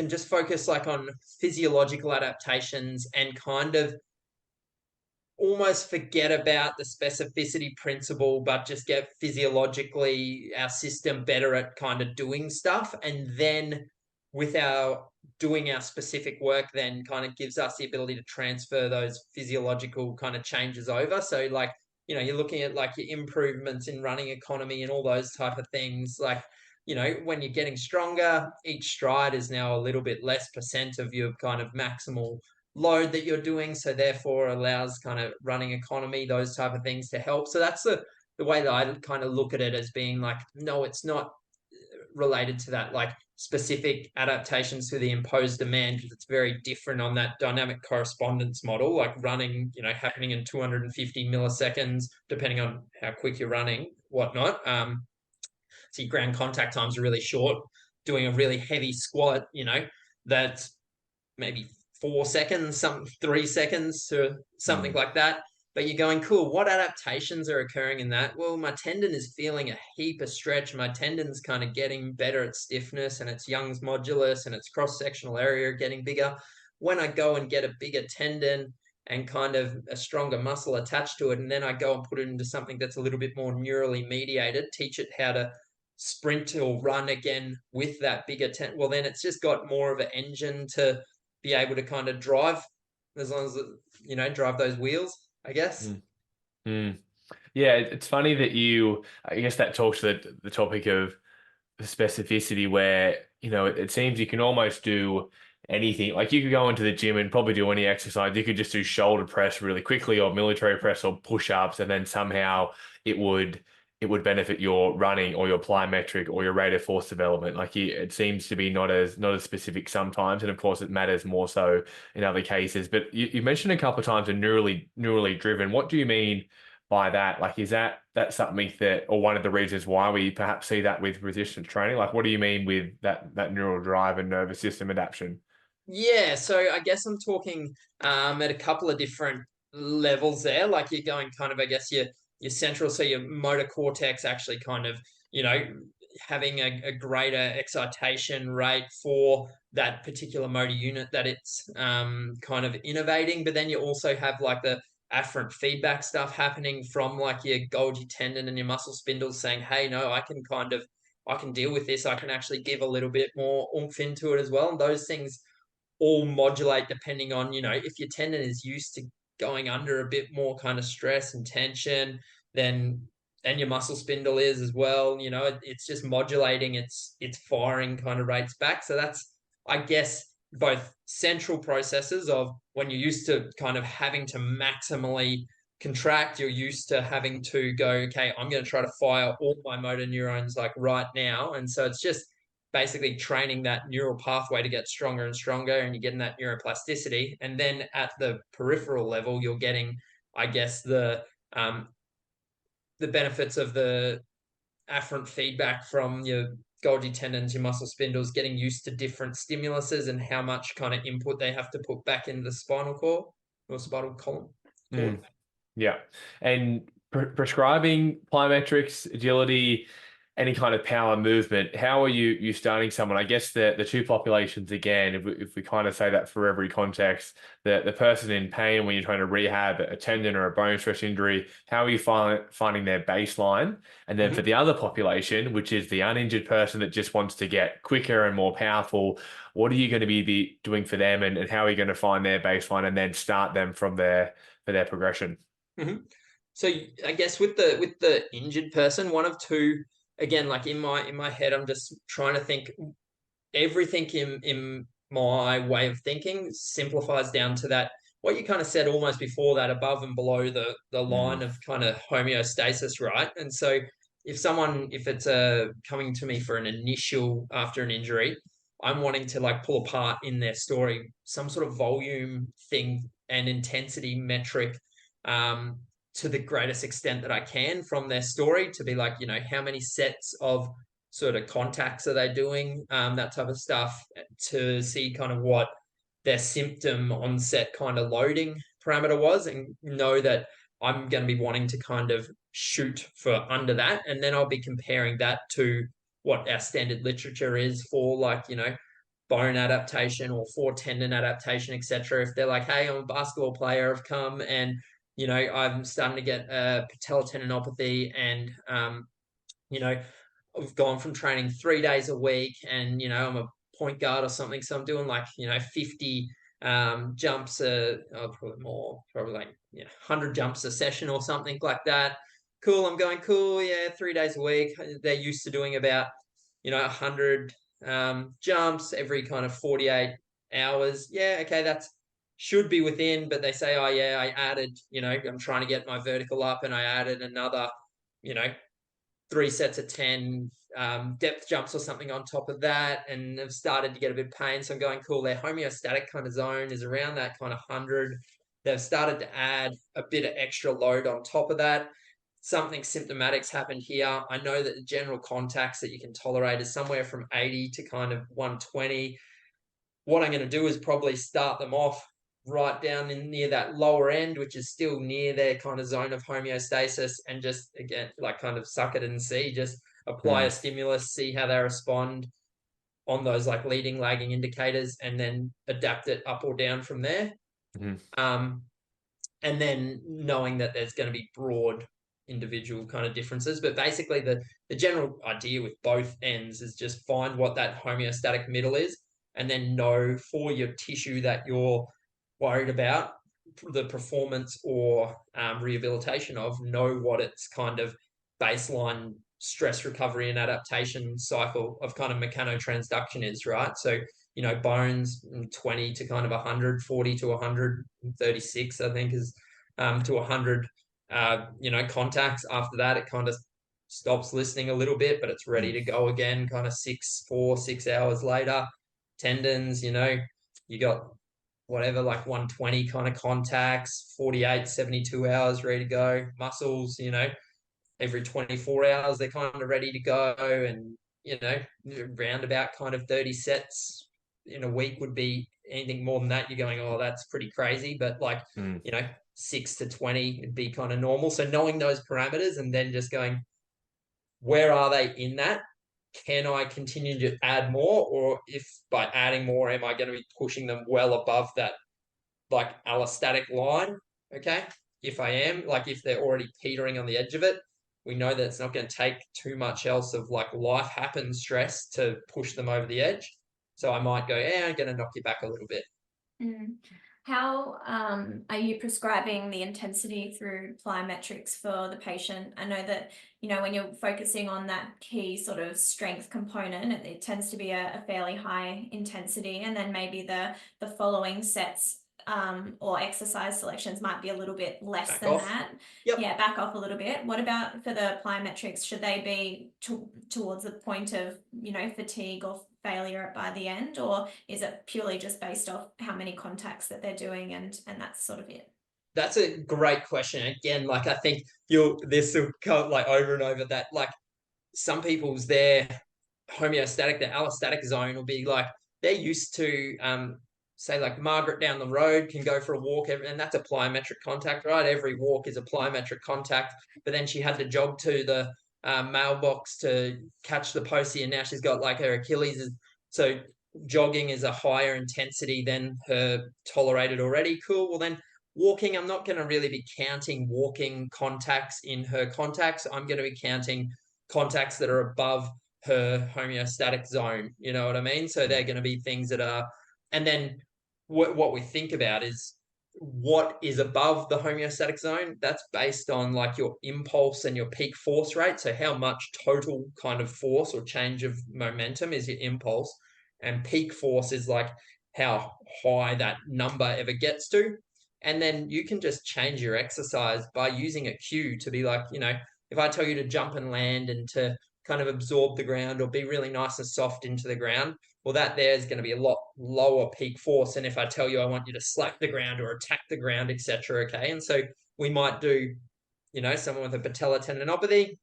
just focus like on physiological adaptations and kind of almost forget about the specificity principle, but just get physiologically our system better at kind of doing stuff. And then with our doing our specific work, then kind of gives us the ability to transfer those physiological kind of changes over. So like, you're looking at like your improvements in running economy and all those type of things. Like, when you're getting stronger, each stride is now a little bit less percent of your kind of maximal load that you're doing, so therefore allows kind of running economy, those type of things to help. So that's the way that I kind of look at it, as being like, no, it's not related to that like specific adaptations to the imposed demand, because it's very different on that dynamic correspondence model, like running, happening in 250 milliseconds, depending on how quick you're running, whatnot. So your ground contact times are really short. Doing a really heavy squat, that's maybe 4 seconds, 3 seconds to something Mm. like that. But you're going, cool, what adaptations are occurring in that? Well, my tendon is feeling a heap of stretch. My tendon's kind of getting better at stiffness, and its Young's modulus and its cross-sectional area getting bigger. When I go and get a bigger tendon and kind of a stronger muscle attached to it, and then I go and put it into something that's a little bit more neurally mediated, teach it how to sprint or run again with that bigger tendon, well, then it's just got more of an engine to be able to kind of drive, as long as drive those wheels, I guess. Mm. Mm. Yeah, it's funny that I guess that talks to the topic of specificity where, it seems you can almost do anything. Like you could go into the gym and probably do any exercise. You could just do shoulder press really quickly or military press or push-ups, and then somehow it would it would benefit your running or your plyometric or your rate of force development. Like it seems to be not as specific sometimes, and of course it matters more so in other cases. But you mentioned a couple of times a neurally driven. What do you mean by that? Like, is that something that, or one of the reasons why we perhaps see that with resistance training? Like, what do you mean with that neural drive and nervous system adaptation? Yeah, so I guess I'm talking at a couple of different levels there. Like you're going kind of, I guess, your central, so your motor cortex actually kind of, having a greater excitation rate for that particular motor unit that it's kind of innovating. But then you also have like the afferent feedback stuff happening from like your Golgi tendon and your muscle spindles saying, hey, no, I can deal with this. I can actually give a little bit more oomph into it as well. And those things all modulate depending on, if your tendon is used to going under a bit more kind of stress and tension, then and your muscle spindle is as well, it's just modulating its firing kind of rates back. So that's, I guess, both central processes of when you're used to kind of having to maximally contract, you're used to having to go, okay, I'm going to try to fire all my motor neurons like right now. And so it's just basically training that neural pathway to get stronger and stronger, and you're getting that neuroplasticity. And then at the peripheral level, you're getting, I guess, the benefits of the afferent feedback from your Golgi tendons, your muscle spindles, getting used to different stimuluses and how much kind of input they have to put back into the spinal cord or spinal column. Yeah. And prescribing plyometrics, agility, any kind of power movement, how are you starting someone? I guess the two populations, again, if we kind of say that for every context, the person in pain when you're trying to rehab a tendon or a bone stress injury, how are you finding their baseline? And then for the other population, which is the uninjured person that just wants to get quicker and more powerful, what are you going to be doing for them, and how are you going to find their baseline and then start them from there for their progression? So I guess with the injured person, one of two, again, like in my head, I'm just trying to think everything in my way of thinking simplifies down to that what you kind of said almost before, that above and below the line of kind of homeostasis, right? And so if it's coming to me for an initial after an injury, I'm wanting to like pull apart in their story some sort of volume thing and intensity metric, um, to the greatest extent that I can from their story, to be like, how many sets of sort of contacts are they doing, that type of stuff, to see kind of what their symptom onset kind of loading parameter was, and know that I'm going to be wanting to kind of shoot for under that. And then I'll be comparing that to what our standard literature is for, like, bone adaptation or for tendon adaptation, etc. If they're like, hey, I'm a basketball player, I've come and I'm starting to get a patella tendinopathy, and I've gone from training 3 days a week, and I'm a point guard or something, so I'm doing like 50 jumps probably more, probably like 100 jumps a session or something like that. Cool, I'm going cool, yeah, 3 days a week. They're used to doing about 100 jumps every kind of 48 hours. Yeah, okay, that's should be within, but they say, oh yeah, I added, I'm trying to get my vertical up, and I added another, 3 sets of 10 depth jumps or something on top of that, and have started to get a bit of pain. So I'm going, cool, their homeostatic kind of zone is around that kind of 100. They've started to add a bit of extra load on top of that. Something symptomatic's happened here. I know that the general contacts that you can tolerate is somewhere from 80 to kind of 120. What I'm going to do is probably start them off right down in near that lower end, which is still near their kind of zone of homeostasis, and just, again, like kind of suck it and see, just apply a stimulus, see how they respond on those like leading, lagging indicators, and then adapt it up or down from there. And then knowing that there's going to be broad individual kind of differences. But basically the general idea with both ends is just find what that homeostatic middle is, and then know for your tissue that you're worried about the performance or rehabilitation of, know what its kind of baseline stress recovery and adaptation cycle of kind of mechanotransduction is, right? So, bones 20 to kind of 140 to 136, I think, is to 100, contacts. After that, it kind of stops listening a little bit, but it's ready to go again, kind of 6 hours later. Tendons, you got whatever, like 120 kind of contacts, 48, 72 hours ready to go. Muscles, every 24 hours, they're kind of ready to go. And, round about kind of 30 sets in a week would be. Anything more than that, you're going, oh, that's pretty crazy. But like, 6 to 20 would be kind of normal. So knowing those parameters, and then just going, where are they in that? Can I continue to add more? Or if by adding more, am I going to be pushing them well above that like allostatic line? Okay. If I am, like, if they're already petering on the edge of it, we know that it's not going to take too much else of like life happens stress to push them over the edge. So I might go, yeah, I'm going to knock you back a little bit. How are you prescribing the intensity through plyometrics for the patient? I know that, when you're focusing on that key sort of strength component, it tends to be a fairly high intensity, and then maybe the following sets or exercise selections might be a little bit less Back than off. that. Yep. Yeah, back off a little bit. What about for the plyometrics? Should they be towards the point of, fatigue or failure by the end, or is it purely just based off how many contacts that they're doing and that's sort of it? That's a great question. Again, like I think this will come like over and over that like some people's their homeostatic, their allostatic zone will be like they're used to say like Margaret down the road can go for a walk and that's a plyometric contact, right? Every walk is a plyometric contact, but then she had to jog to the mailbox to catch the postie and now she's got like her Achilles so jogging is a higher intensity than her tolerated already. Cool. Well then walking, I'm not going to really be counting walking contacts in her contacts. I'm going to be counting contacts that are above her homeostatic zone. You know what I mean? So they're going to be things that are, and then what we think about is what is above the homeostatic zone. That's based on like your impulse and your peak force rate. So how much total kind of force or change of momentum is your impulse, and peak force is like how high that number ever gets to. And then you can just change your exercise by using a cue to be like, if I tell you to jump and land and to kind of absorb the ground or be really nice and soft into the ground, well, that there is going to be a lot lower peak force. And if I tell you I want you to slack the ground or attack the ground, etc., okay. And so we might do, someone with a patella tendinopathy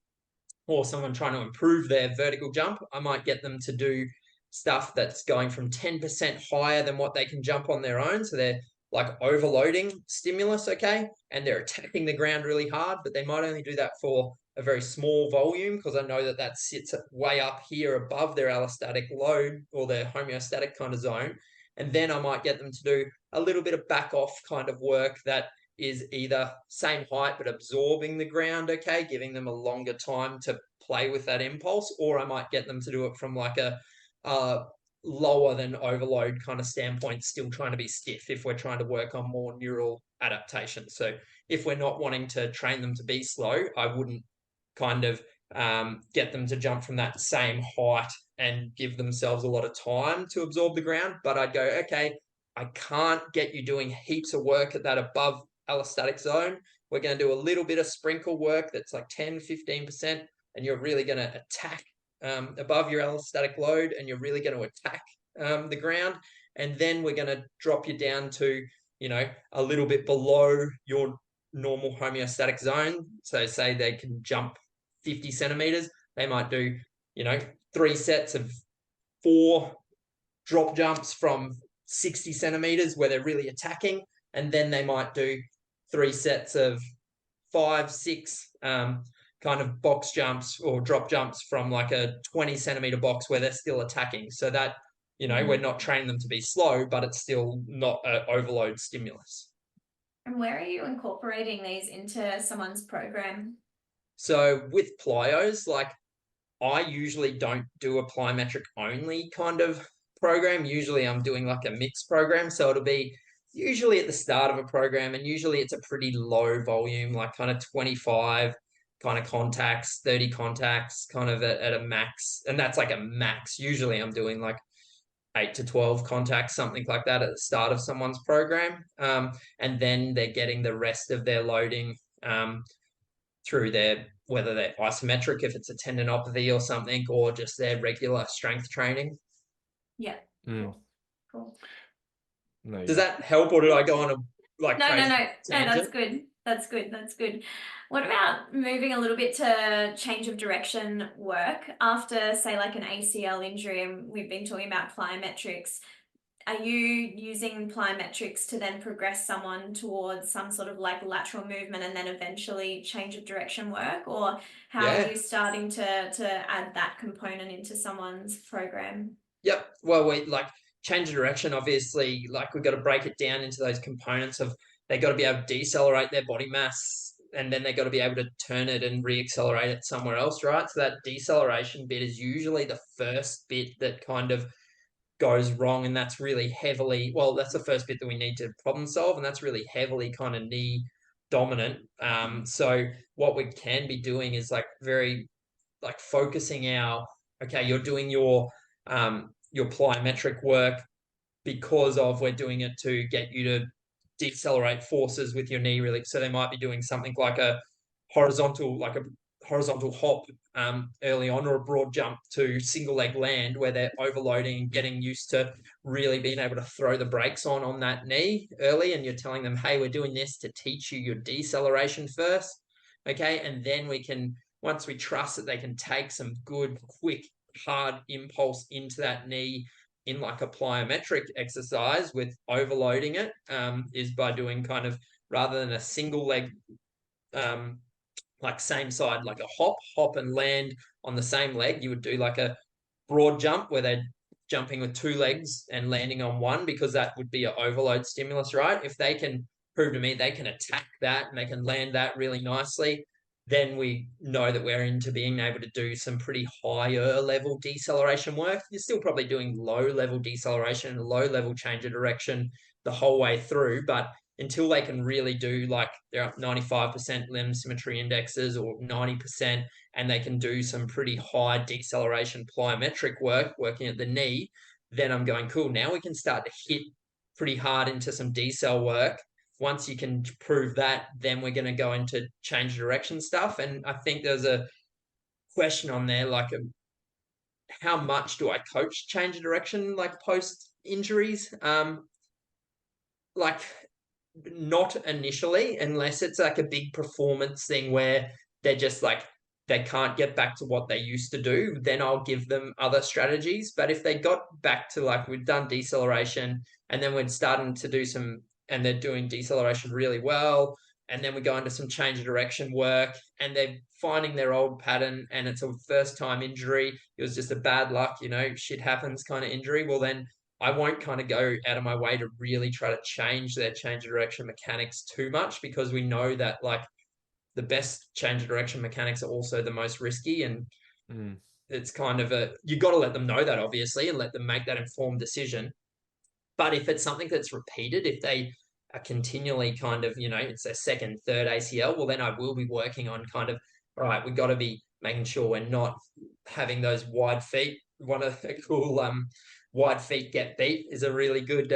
or someone trying to improve their vertical jump, I might get them to do stuff that's going from 10% higher than what they can jump on their own. So they're like overloading stimulus, okay? And they're attacking the ground really hard, but they might only do that for a very small volume because I know that that sits way up here above their allostatic load or their homeostatic kind of zone. And then I might get them to do a little bit of back off kind of work that is either same height but absorbing the ground, okay, giving them a longer time to play with that impulse, or I might get them to do it from like a lower than overload kind of standpoint, still trying to be stiff if we're trying to work on more neural adaptation. So if we're not wanting to train them to be slow, I wouldn't kind of get them to jump from that same height and give themselves a lot of time to absorb the ground. But I'd go, okay, I can't get you doing heaps of work at that above allostatic zone. We're going to do a little bit of sprinkle work that's like 10, 15%, and you're really going to attack above your allostatic load and you're really going to attack the ground. And then we're going to drop you down to, a little bit below your normal homeostatic zone. So say they can jump 50 centimeters. They might do, 3 sets of 4 drop jumps from 60 centimeters where they're really attacking. And then they might do 3 sets of 5, 6 kind of box jumps or drop jumps from like a 20 centimeter box where they're still attacking. So that, we're not training them to be slow, but it's still not an overload stimulus. And where are you incorporating these into someone's program? So with plyos, like I usually don't do a plyometric only kind of program. Usually I'm doing like a mixed program. So it'll be usually at the start of a program and usually it's a pretty low volume, like kind of 25 kind of contacts, 30 contacts kind of at a max. And that's like a max. Usually I'm doing like 8 to 12 contacts, something like that at the start of someone's program. And then they're getting the rest of their loading through whether they're isometric, if it's a tendinopathy or something, or just their regular strength training. Yeah. Cool. No, Does that help, or did I go on a No, tangent? that's good. That's good. What about moving a little bit to change of direction work after, say, like an ACL injury, and we've been talking about plyometrics. Are you using plyometrics to then progress someone towards some sort of like lateral movement and then eventually change of direction work? Or how are you starting to add that component into someone's program? Yep. Well, we like change of direction, obviously, like we've got to break it down into those components of they got to be able to decelerate their body mass and then they got to be able to turn it and reaccelerate it somewhere else, right? So that deceleration bit is usually the first bit that kind of goes wrong, and that's really heavily, well, that's the first bit that we need to problem solve, and that's really heavily kind of knee dominant. So what we can be doing is like very like focusing okay, you're doing your plyometric work because of we're doing it to get you to decelerate forces with your knee really. So they might be doing something like a horizontal hop early on, or a broad jump to single leg land, where they're overloading and getting used to really being able to throw the brakes on that knee early. And you're telling them, hey, we're doing this to teach you your deceleration first. Okay. And then once we trust that they can take some good, quick, hard impulse into that knee in like a plyometric exercise with overloading it, is by doing kind of, rather than a single leg, like same side, like a hop and land on the same leg, you would do like a broad jump where they're jumping with two legs and landing on one, because that would be an overload stimulus, right? If they can prove to me they can attack that and they can land that really nicely, then we know that we're into being able to do some pretty higher level deceleration work. You're still probably doing low level deceleration and low level change of direction the whole way through, but until they can really do, like, they're up 95% limb symmetry indexes or 90%, and they can do some pretty high deceleration plyometric work working at the knee, then I'm going, cool, now we can start to hit pretty hard into some decel work. Once you can prove that, then we're going to go into change direction stuff. And I think there's a question on there, like, how much do I coach change of direction, like post injuries? Like, not initially, unless it's like a big performance thing where they're just like, they can't get back to what they used to do, then I'll give them other strategies. But if they got back to, like, we've done deceleration and then we're starting to do some, and they're doing deceleration really well, and then we go into some change of direction work and they're finding their old pattern and it's a first time injury, it was just a bad luck, shit happens kind of injury, well, then I won't kind of go out of my way to really try to change their change of direction mechanics too much, because we know that, like, the best change of direction mechanics are also the most risky. And it's kind of you got to let them know that, obviously, and let them make that informed decision. But if it's something that's repeated, if they are continually kind of, it's their second, third ACL, well, then I will be working on kind of, all right, we've got to be making sure we're not having those wide feet. One of the cool wide feet get beat is a really good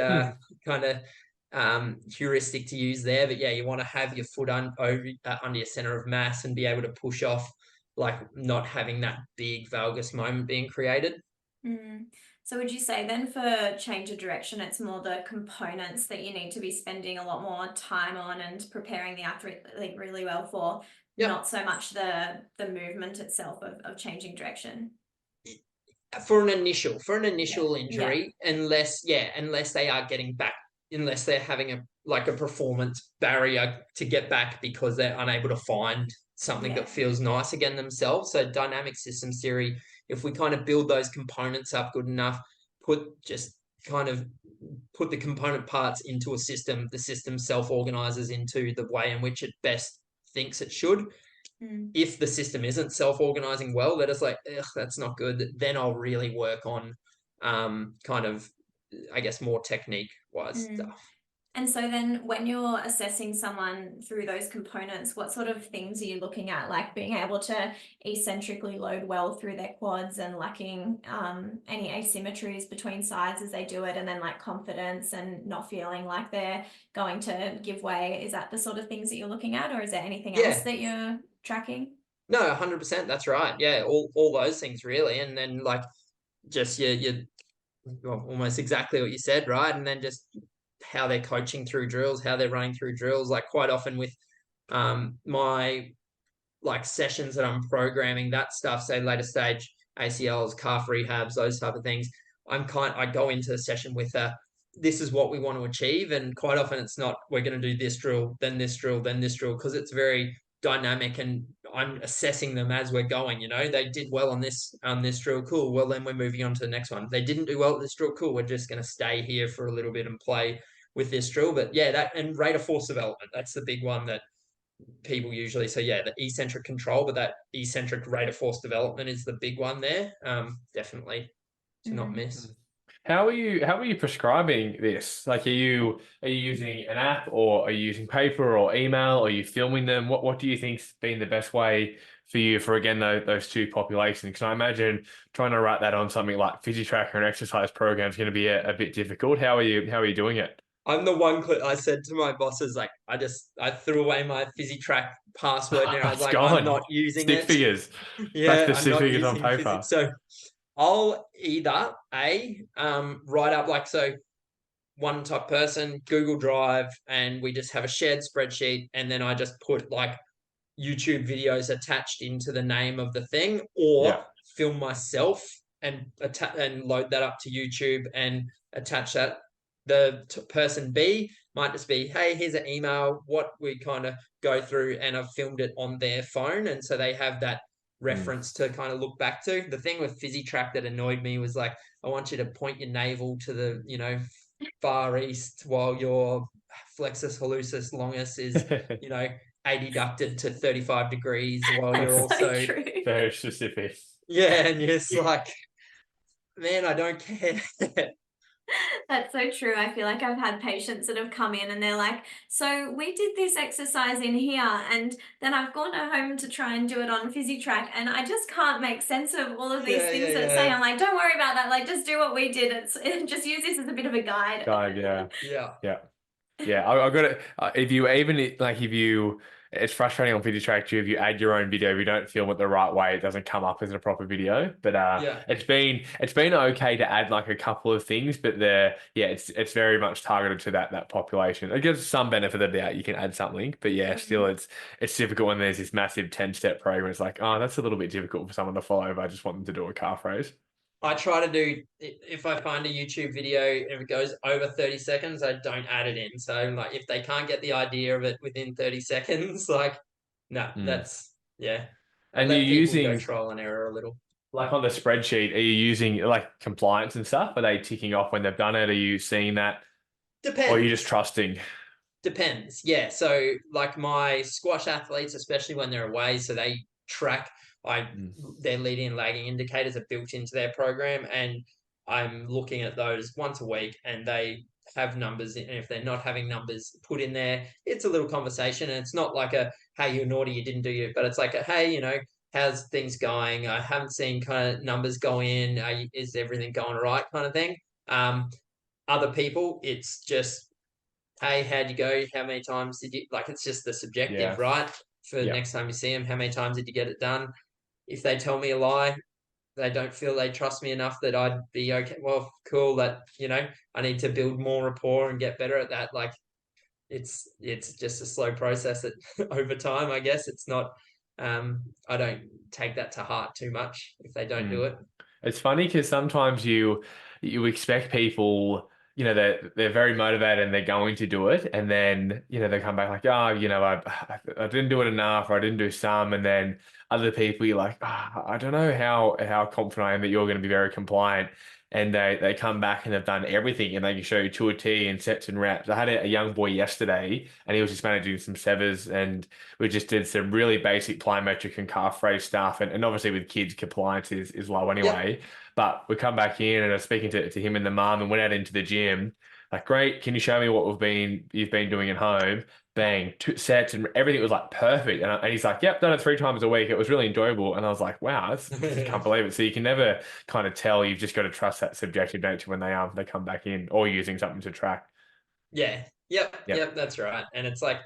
kind of heuristic to use there. But yeah, you want to have your foot under your center of mass and be able to push off, like, not having that big valgus moment being created. So would you say then, for change of direction, it's more the components that you need to be spending a lot more time on and preparing the athlete really well for, not so much the movement itself of changing direction? For an initial injury, unless they are getting back, unless they're having a performance barrier to get back because they're unable to find something that feels nice again themselves. So dynamic systems theory, if we kind of build those components up good enough, put the component parts into a system, the system self-organizes into the way in which it best thinks it should. If the system isn't self-organizing well, that is like, that's not good, then I'll really work on kind of, I guess, more technique-wise stuff. And so then when you're assessing someone through those components, what sort of things are you looking at? Like being able to eccentrically load well through their quads and lacking any asymmetries between sides as they do it, and then like confidence and not feeling like they're going to give way. Is that the sort of things that you're looking at, or is there anything else that you're tracking? No, 100%. That's right. Yeah, all those things really. And then, like, just almost exactly what you said, right? And then just how they're coaching through drills, how they're running through drills. Like, quite often with my, like, sessions that I'm programming, that stuff, say later stage ACLs, calf rehabs, those type of things, I go into the session with this is what we want to achieve. And quite often it's not, we're going to do this drill, then this drill, then this drill, because it's very dynamic and I'm assessing them as we're going. They did well on this drill, cool, well, then we're moving on to the next one. They didn't do well at this drill, cool, we're just going to stay here for a little bit and play with this drill. But yeah, that, and rate of force development, that's the big one that people usually say. Yeah, the eccentric control, but that eccentric rate of force development is the big one there. Definitely to not miss. How are you prescribing this? Like, are you using an app, or are you using paper or email? Or are you filming them? What do you think's been the best way for you for, again, those two populations? Because I imagine trying to write that on something like PhysiTracker and exercise program is going to be a bit difficult. How are you doing it? I'm the one I said to my bosses, like, I threw away my PhysiTrack password and I was It's like, I'm gone. not using Stick it. figures. Back Yeah, to I'm stick not figures on using paper. physics. So I'll either write up like, so one type person, Google Drive, and we just have a shared spreadsheet, and then I just put like YouTube videos attached into the name of the thing, Yeah. or film myself and load that up to YouTube and attach that. The person B might just be, hey, here's an email, what we kind of go through, and I've filmed it on their phone, and so they have that Mm. reference to kind of look back to. The thing with PhysiTrack that annoyed me was like, I want you to point your navel to the, far east while your flexus hallucis longus is, adducted to 35 degrees while you're So also, true. Very specific. yeah, and you're just like, man, I don't care. That's so true. I feel like I've had patients that have come in and they're like, so we did this exercise in here, and then I've gone home to try and do it on PhysiTrack, and I just can't make sense of all of these Yeah, things yeah, that say. yeah. I'm like, don't worry about that. Like, just do what we did. Just use this as a bit of a guide. God, yeah. Yeah. Yeah. Yeah, I got it. If you even like, if you, it's frustrating on VideoTrack too. If you add your own video, if you don't film it the right way, it doesn't come up as a proper video. But Yeah. it's been okay to add like a couple of things, but it's very much targeted to that population. It gives some benefit of the doubt. You can add something, but yeah, still it's difficult when there's this massive 10-step program. It's like, oh, that's a little bit difficult for someone to follow if I just want them to do a calf raise. I try to do, if I find a YouTube video and it goes over 30 seconds, I don't add it in. So, like, if they can't get the idea of it within 30 seconds, like, no, Mm. that's, yeah. I And you're let people go using, trial and error a little. like on the spreadsheet, are you using like compliance and stuff? Are they ticking off when they've done it? Are you seeing that? Or are you just Depends. trusting? Depends. Yeah. So like my squash athletes, especially when they're away, so they track I Mm. their leading and lagging indicators are built into their program, and I'm looking at those once a week, and they have numbers, and if they're not having numbers put in there, it's a little conversation, and it's not like a, hey, you're naughty, you didn't do it, but it's like a, hey, how's things going? I haven't seen kind of numbers go in. Is everything going right, kind of thing. Um, Other people, it's just, hey, how'd you go? How many times did you, like, it's just the subjective, Yeah. right? For the Yeah. next time you see them, how many times did you get it done? If they tell me a lie, they don't feel they trust me enough that I'd be okay. Well, cool. That, I need to build more rapport and get better at that. Like, it's just a slow process that over time, I guess. It's not, I don't take that to heart too much if they don't do Mm. it. It's funny because sometimes you expect people, they're very motivated and they're going to do it, and then they come back like, oh, I didn't do it enough, or I didn't do some, and then other people you're like, I don't know how confident I am that you're going to be very compliant, and they come back and they've done everything and they can show you to a T in sets and reps. I had a young boy yesterday and he was just managing some severs, and we just did some really basic plyometric and calf raise stuff. And obviously with kids, compliance is low Yeah. anyway. But we come back in and I was speaking to him and the mum and went out into the gym. Like, great, can you show me what you've been doing at home? Bang, 2 sets and everything was like perfect. And he's like, yep, done it 3 times a week. It was really enjoyable. And I was like, wow, I can't believe it. So you can never kind of tell. You've just got to trust that subjective nature when they come back in, or using something to track. Yeah. Yep. Yep. Yep. That's right. And it's like,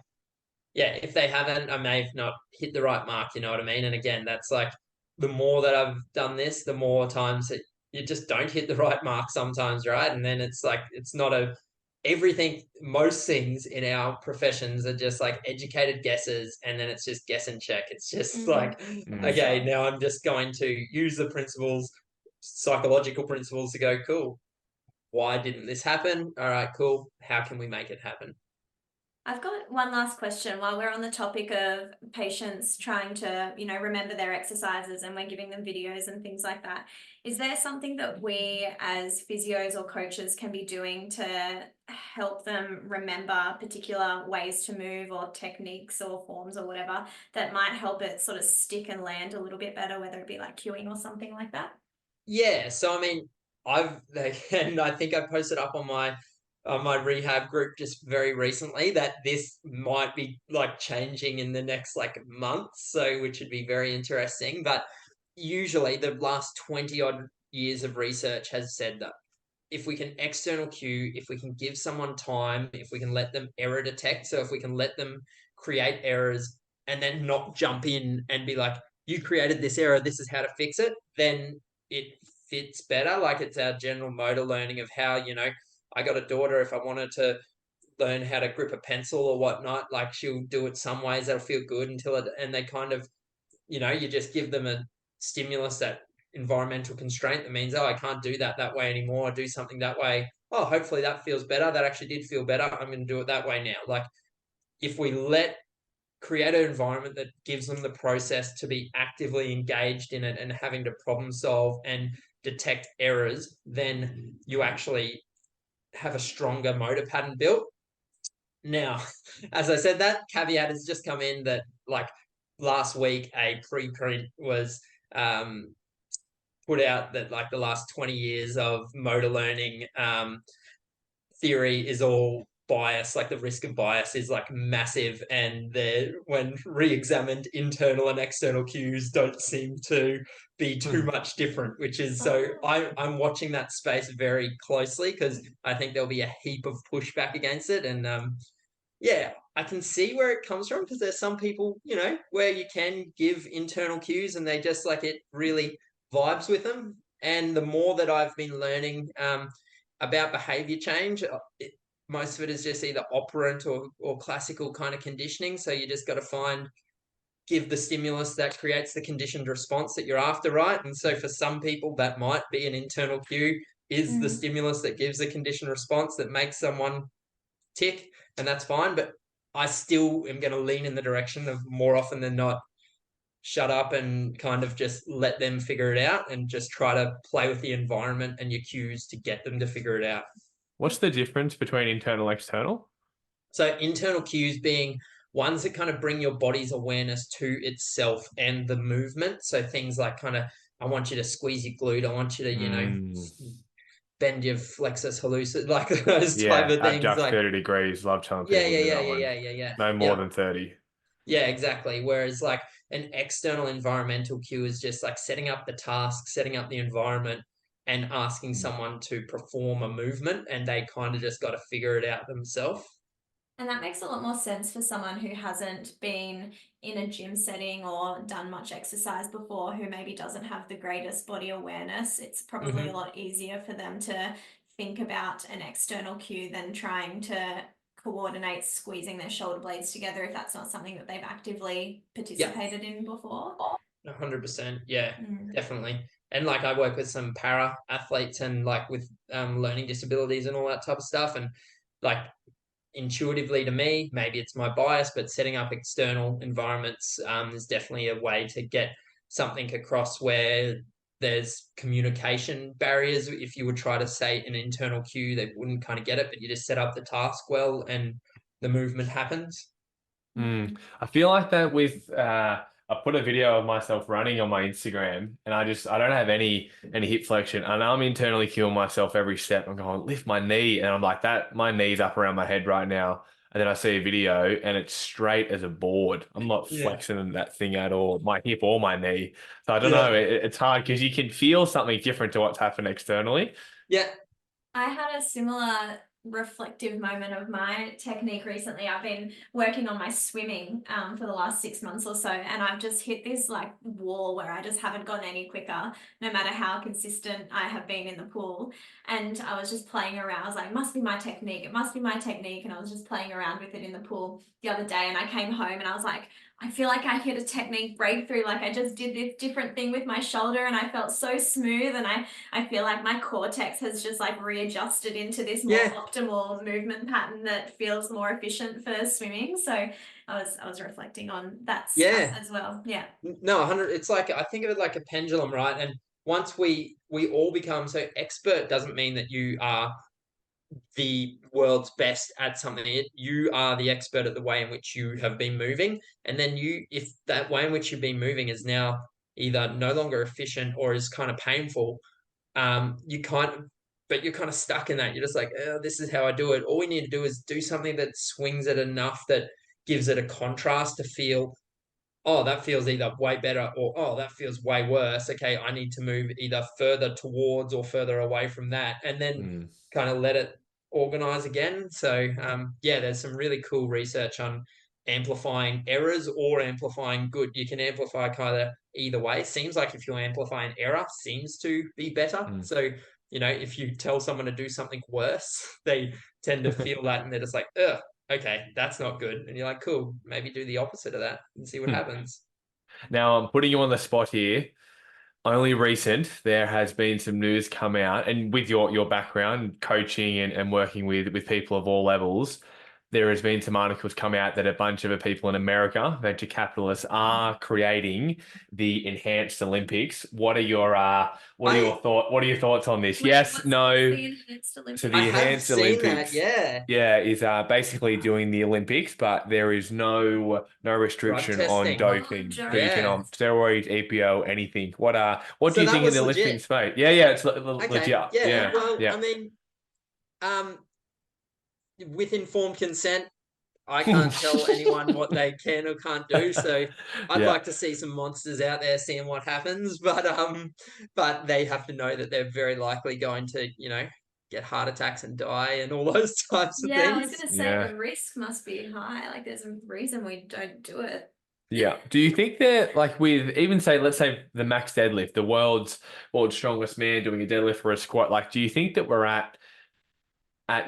yeah, if they haven't, I may have not hit the right mark, you know what I mean? And again, that's like, the more that I've done this, the more times that you just don't hit the right mark sometimes, right? And then it's like, it's not most things in our professions are just like educated guesses, and then it's just guess and check. It's just like, For Mm. okay, sure. now I'm just going to use the principles, psychological principles to go, cool. Why didn't this happen? All right, cool. How can we make it happen? I've got one last question while we're on the topic of patients trying to, remember their exercises and we're giving them videos and things like that. Is there something that we as physios or coaches can be doing to help them remember particular ways to move or techniques or forms or whatever that might help it sort of stick and land a little bit better, whether it be like cueing or something like that? Yeah, so I mean, and I think I posted up on my rehab group just very recently that this might be like changing in the next like month, so which would be very interesting. But usually, the last 20 odd years of research has said that if we can external cue, if we can give someone time, if we can let them error detect, so if we can let them create errors and then not jump in and be like, you created this error, this is how to fix it, then it fits better. Like, it's our general motor learning of how, I got a daughter, if I wanted to learn how to grip a pencil or whatnot, like, she'll do it some ways that'll feel good and they kind of, you just give them a stimulus, that environmental constraint that means, oh, I can't do that way anymore. I do something that way. Oh, hopefully that feels better. That actually did feel better. I'm going to do it that way now. Like, if we create an environment that gives them the process to be actively engaged in it and having to problem solve and detect errors, then you actually have a stronger motor pattern built. Now, as I said, that caveat has just come in that, like, last week a preprint was put out that, like, the last 20 years of motor learning theory is all bias. Like, the risk of bias is like massive, and when re-examined, internal and external cues don't seem to be too much different, which is, so I'm watching that space very closely because I think there'll be a heap of pushback against it. And yeah, I can see where it comes from, because there's some people, where you can give internal cues and they just, like, it really vibes with them. And the more that I've been learning about behavior change, most of it is just either operant or classical kind of conditioning. So you just got to give the stimulus that creates the conditioned response that you're after, right? And so for some people, that might be an internal cue, is the stimulus that gives a conditioned response that makes someone tick, and that's fine. But I still am going to lean in the direction of, more often than not, shut up and kind of just let them figure it out, and just try to play with the environment and your cues to get them to figure it out. What's the difference between internal and external? So internal cues being ones that kind of bring your body's awareness to itself and the movement. So things like, kind of, I want you to squeeze your glute. I want you to, bend your flexus hallucis, like those type Yeah, of things. abduct Like, 30 degrees. Love telling yeah, people yeah, to do yeah, that yeah, one. yeah, yeah, yeah. No more Yeah. than 30. Yeah, exactly. Whereas, like, an external environmental cue is just like setting up the task, setting up the environment, and asking someone to perform a movement, and they kind of just got to figure it out themselves. And that makes a lot more sense for someone who hasn't been in a gym setting or done much exercise before, who maybe doesn't have the greatest body awareness. It's probably a lot easier for them to think about an external cue than trying to coordinate squeezing their shoulder blades together if that's not something that they've actively participated in before. 100%. Yeah, definitely. And, like, I work with some para athletes and, like, with learning disabilities and all that type of stuff. And, like, intuitively to me, maybe it's my bias, but setting up external environments is definitely a way to get something across where there's communication barriers. If you would try to say an internal cue, they wouldn't kind of get it, but you just set up the task well and the movement happens. I feel like that with I put a video of myself running on my Instagram, and I don't have any hip flexion, and I'm internally killing myself every step. I'm going, lift my knee, and I'm like, that my knee's up around my head right now. And then I see a video and it's straight as a board. I'm not flexing that thing at all, my hip or my knee. So I don't know. It's hard because you can feel something different to what's happened externally. Yeah. I had a similar reflective moment of my technique recently. I've been working on my swimming for the last 6 months or so, and I've just hit this, like, wall where I just haven't gotten any quicker, no matter how consistent I have been in the pool. And I was just playing around. I was like, it must be my technique. It must be my technique. And I was just playing around with it in the pool the other day, and I came home and I was like, I feel like I hit a technique breakthrough. Like, I just did this different thing with my shoulder and I felt so smooth, and I feel like my cortex has just, like, readjusted into this more optimal movement pattern that feels more efficient for swimming. So I was reflecting on that stuff as well. Yeah. No, 100. It's like, I think of it like a pendulum, right? And once we all become, so expert doesn't mean that you are the world's best at something. You are the expert at the way in which you have been moving. And then if that way in which you've been moving is now either no longer efficient or is kind of painful, but you're kind of stuck in that. You're just like, oh, this is how I do it. All we need to do is do something that swings it enough that gives it a contrast to feel oh, that feels either way better or, oh, that feels way worse. Okay, I need to move either further towards or further away from that, and then Mm. kind of let it organize again. So, yeah, there's some really cool research on amplifying errors or amplifying good. You can amplify kind of either way. Seems like if you're amplifying error, seems to be better. Mm. So, if you tell someone to do something worse, they tend to feel that and they're just like, ugh, okay, that's not good. And you're like, cool, maybe do the opposite of that and see what happens. Now I'm putting you on the spot here. Only recent, there has been some news come out, and with your background, coaching and working with people of all levels, there has been some articles come out that a bunch of people in America, venture capitalists, are creating the enhanced Olympics. I What are your thoughts on this? Wait, Yes, what's no. the enhanced So I the Olympics? have enhanced seen that, Olympics, yeah. yeah, is basically doing the Olympics, but there is no Drug restriction on testing. Oh, doping. So you can doping. Yeah. on steroids, EPO, anything. What do So you that think in the was lifting legit. space? Yeah, it's Okay. legit. Yeah. Yeah, Wow. Well, I yeah. mean, um, with informed consent, I can't tell anyone what they can or can't do. So I'd Yeah. like to see some monsters out there seeing what happens, but they have to know that they're very likely going to, get heart attacks and die and all those types of Yeah, I was things. gonna say Yeah. the risk must be high. Like there's a reason we don't do it. Yeah. Do you think that, like, with even say, let's say the max deadlift, the world's strongest man doing a deadlift for a squat, like, do you think that we're at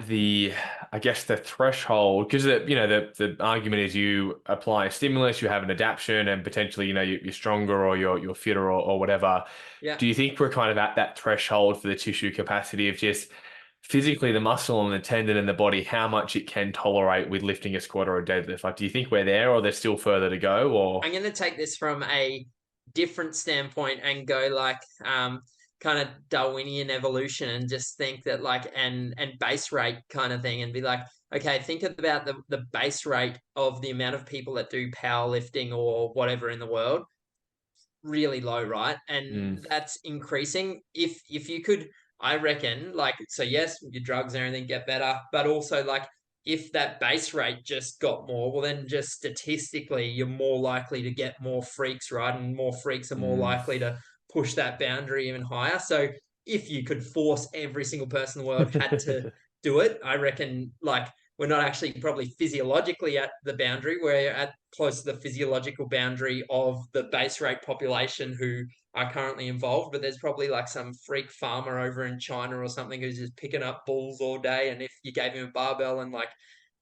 the, I guess, the threshold? Because the argument is you apply a stimulus, you have an adaptation, and potentially you're stronger or you're fitter or whatever. Yeah. Do you think we're kind of at that threshold for the tissue capacity of just physically the muscle and the tendon in the body, how much it can tolerate with lifting a squat or a deadlift? Like, do you think we're there, or there's still further to go? Or I'm going to take this from a different standpoint and go like kind of Darwinian evolution and just think that like and base rate kind of thing and be like, okay, think about the base rate of the amount of people that do powerlifting or whatever in the world, really low, right? Mm, And that's increasing. If you could, I reckon, like, so yes, your drugs and everything get better, but also like if that base rate just got more, well then just statistically you're more likely to get more freaks, right? And more freaks are more mm. likely to push that boundary even higher. So if you could force every single person in the world had to do it, I reckon like we're not actually probably physiologically at the boundary. We're at close to the physiological boundary of the base rate population who are currently involved. But there's probably like some freak farmer over in China or something who's just picking up bulls all day. And if you gave him a barbell and like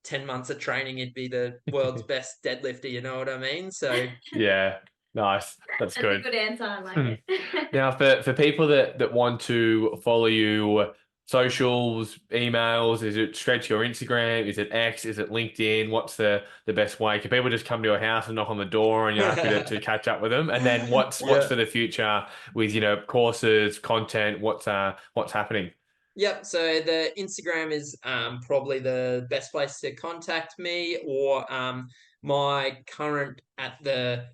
10 months of training, he'd be the world's best deadlifter. You know what I mean? So, Yeah, nice. That's That's a good. good answer. I like Hmm. it. Now, for people that want to follow you, socials, emails, is it straight to your Instagram? Is it X? Is it LinkedIn? What's the best way? Can people just come to your house and knock on the door and you're happy to catch up with them? And then what's yeah. for the future with, courses, content, what's happening? Yep. So the Instagram is probably the best place to contact me, or my current at the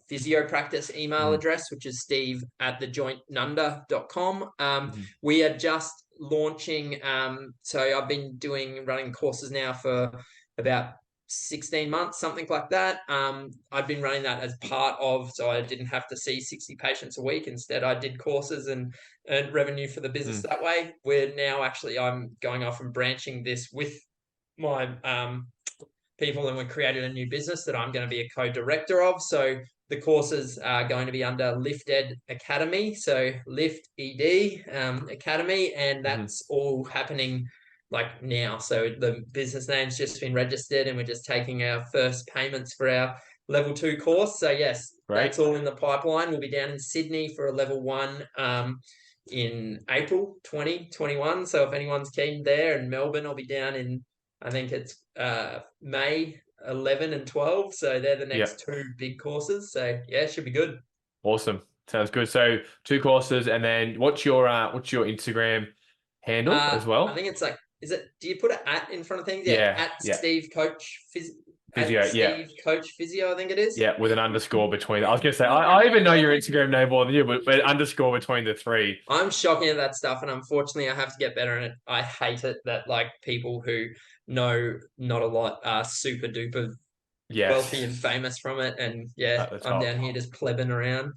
physio practice email Mm, address, which is steve at thejointnunda.com. mhm, We are just launching. So I've been running courses now for about 16 months, something like that. I've been running that as part of, so I didn't have to see 60 patients a week. Instead, I did courses and earned revenue for the business mm, that way. We're now actually, I'm going off and branching this with my people, and we created a new business that I'm going to be a co-director of. So the courses are going to be under Lift Ed Academy, so Lift ED Academy, and mhm. that's all happening like now. So the business name's just been registered, and we're just taking our first payments for our level 2 course. So yes, that's Great. all in the pipeline. We'll be down in Sydney for a level 1 in April 2021. So if anyone's keen there, and Melbourne, I'll be down in, I think it's May 11 and 12. So they're the Yeah. next two big courses. So yeah, it should be good. Awesome. Sounds good. So two courses, and then what's your Instagram handle as I well? think it's like, is it, do you put an at in front of things? Yeah, Yeah, at yeah. Steve Coach Physio, at yeah. Steve Coach Physio, I think it is. Yeah, with an underscore between. I was gonna say I even know your Instagram name more than you, but underscore between the three. I'm shocking at that stuff, and unfortunately, I have to get better at it. I hate it that like people who know not a lot are super duper Yes. wealthy and famous from it, and yeah, At the I'm top. down here just plebbing around.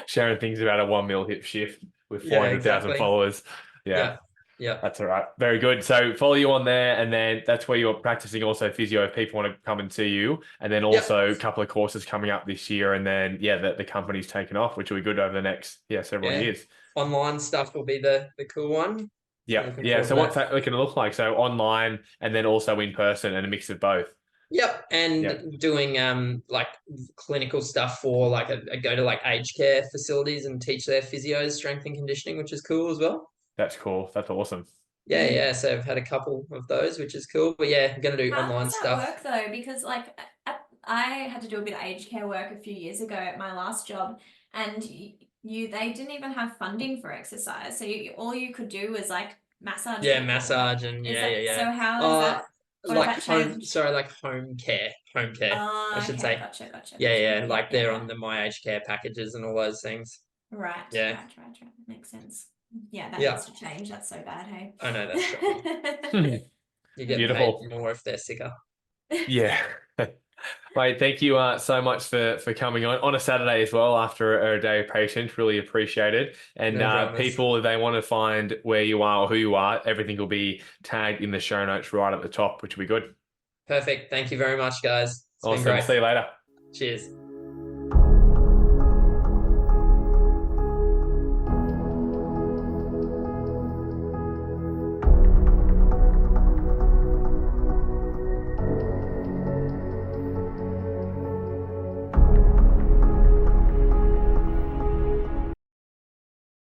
Sharing things about a 1 mil hip shift with Yeah, 400,000 exactly. followers. Yeah. Yeah, yeah, That's all right. Very good. So follow you on there, and then that's where you're practicing also physio if people want to come and see you. And then yep, also a couple of courses coming up this year, and then the company's taken off, which will be good over the next several yeah. years. Online stuff will be the cool one. So Yeah, looking yeah. forward to So what's that. that going to look like? So online, and then also in person, and a mix of both. Yep, Yeah, and doing like clinical stuff for like I go to like aged care facilities and teach their physios strength and conditioning, which is cool as well. that's cool. That's awesome. Yeah, yeah. So I've had a couple of those, which is cool. But yeah, I'm gonna do How online does that stuff. work though? Because I had to do a bit of aged care work a few years ago at my last job, and they didn't even have funding for exercise, so all you could do was like massage Yeah, people. Like, massage and is yeah, yeah, that yeah. so? How is that? Or has Like that home, changed? sorry, like home care, I Oh, should okay, say. gotcha, gotcha, Yeah, gotcha. yeah, Yeah, like yeah, they're yeah. on the My Aged Care packages and all those things. Right, Yeah, right, right, right. Makes sense. Yeah, that yeah. needs to change. That's so bad, hey. I know that's shocking. You get paid Beautiful. more if they're sicker. Yeah. Mate, thank you so much for coming on a Saturday as well after a day of patients. Really appreciate it. And No dramas. people, if they want to find where you are or who you are, everything will be tagged in the show notes right at the top, which will be good. Perfect. Thank you very much, guys. It's been Awesome. great. See you later. Cheers.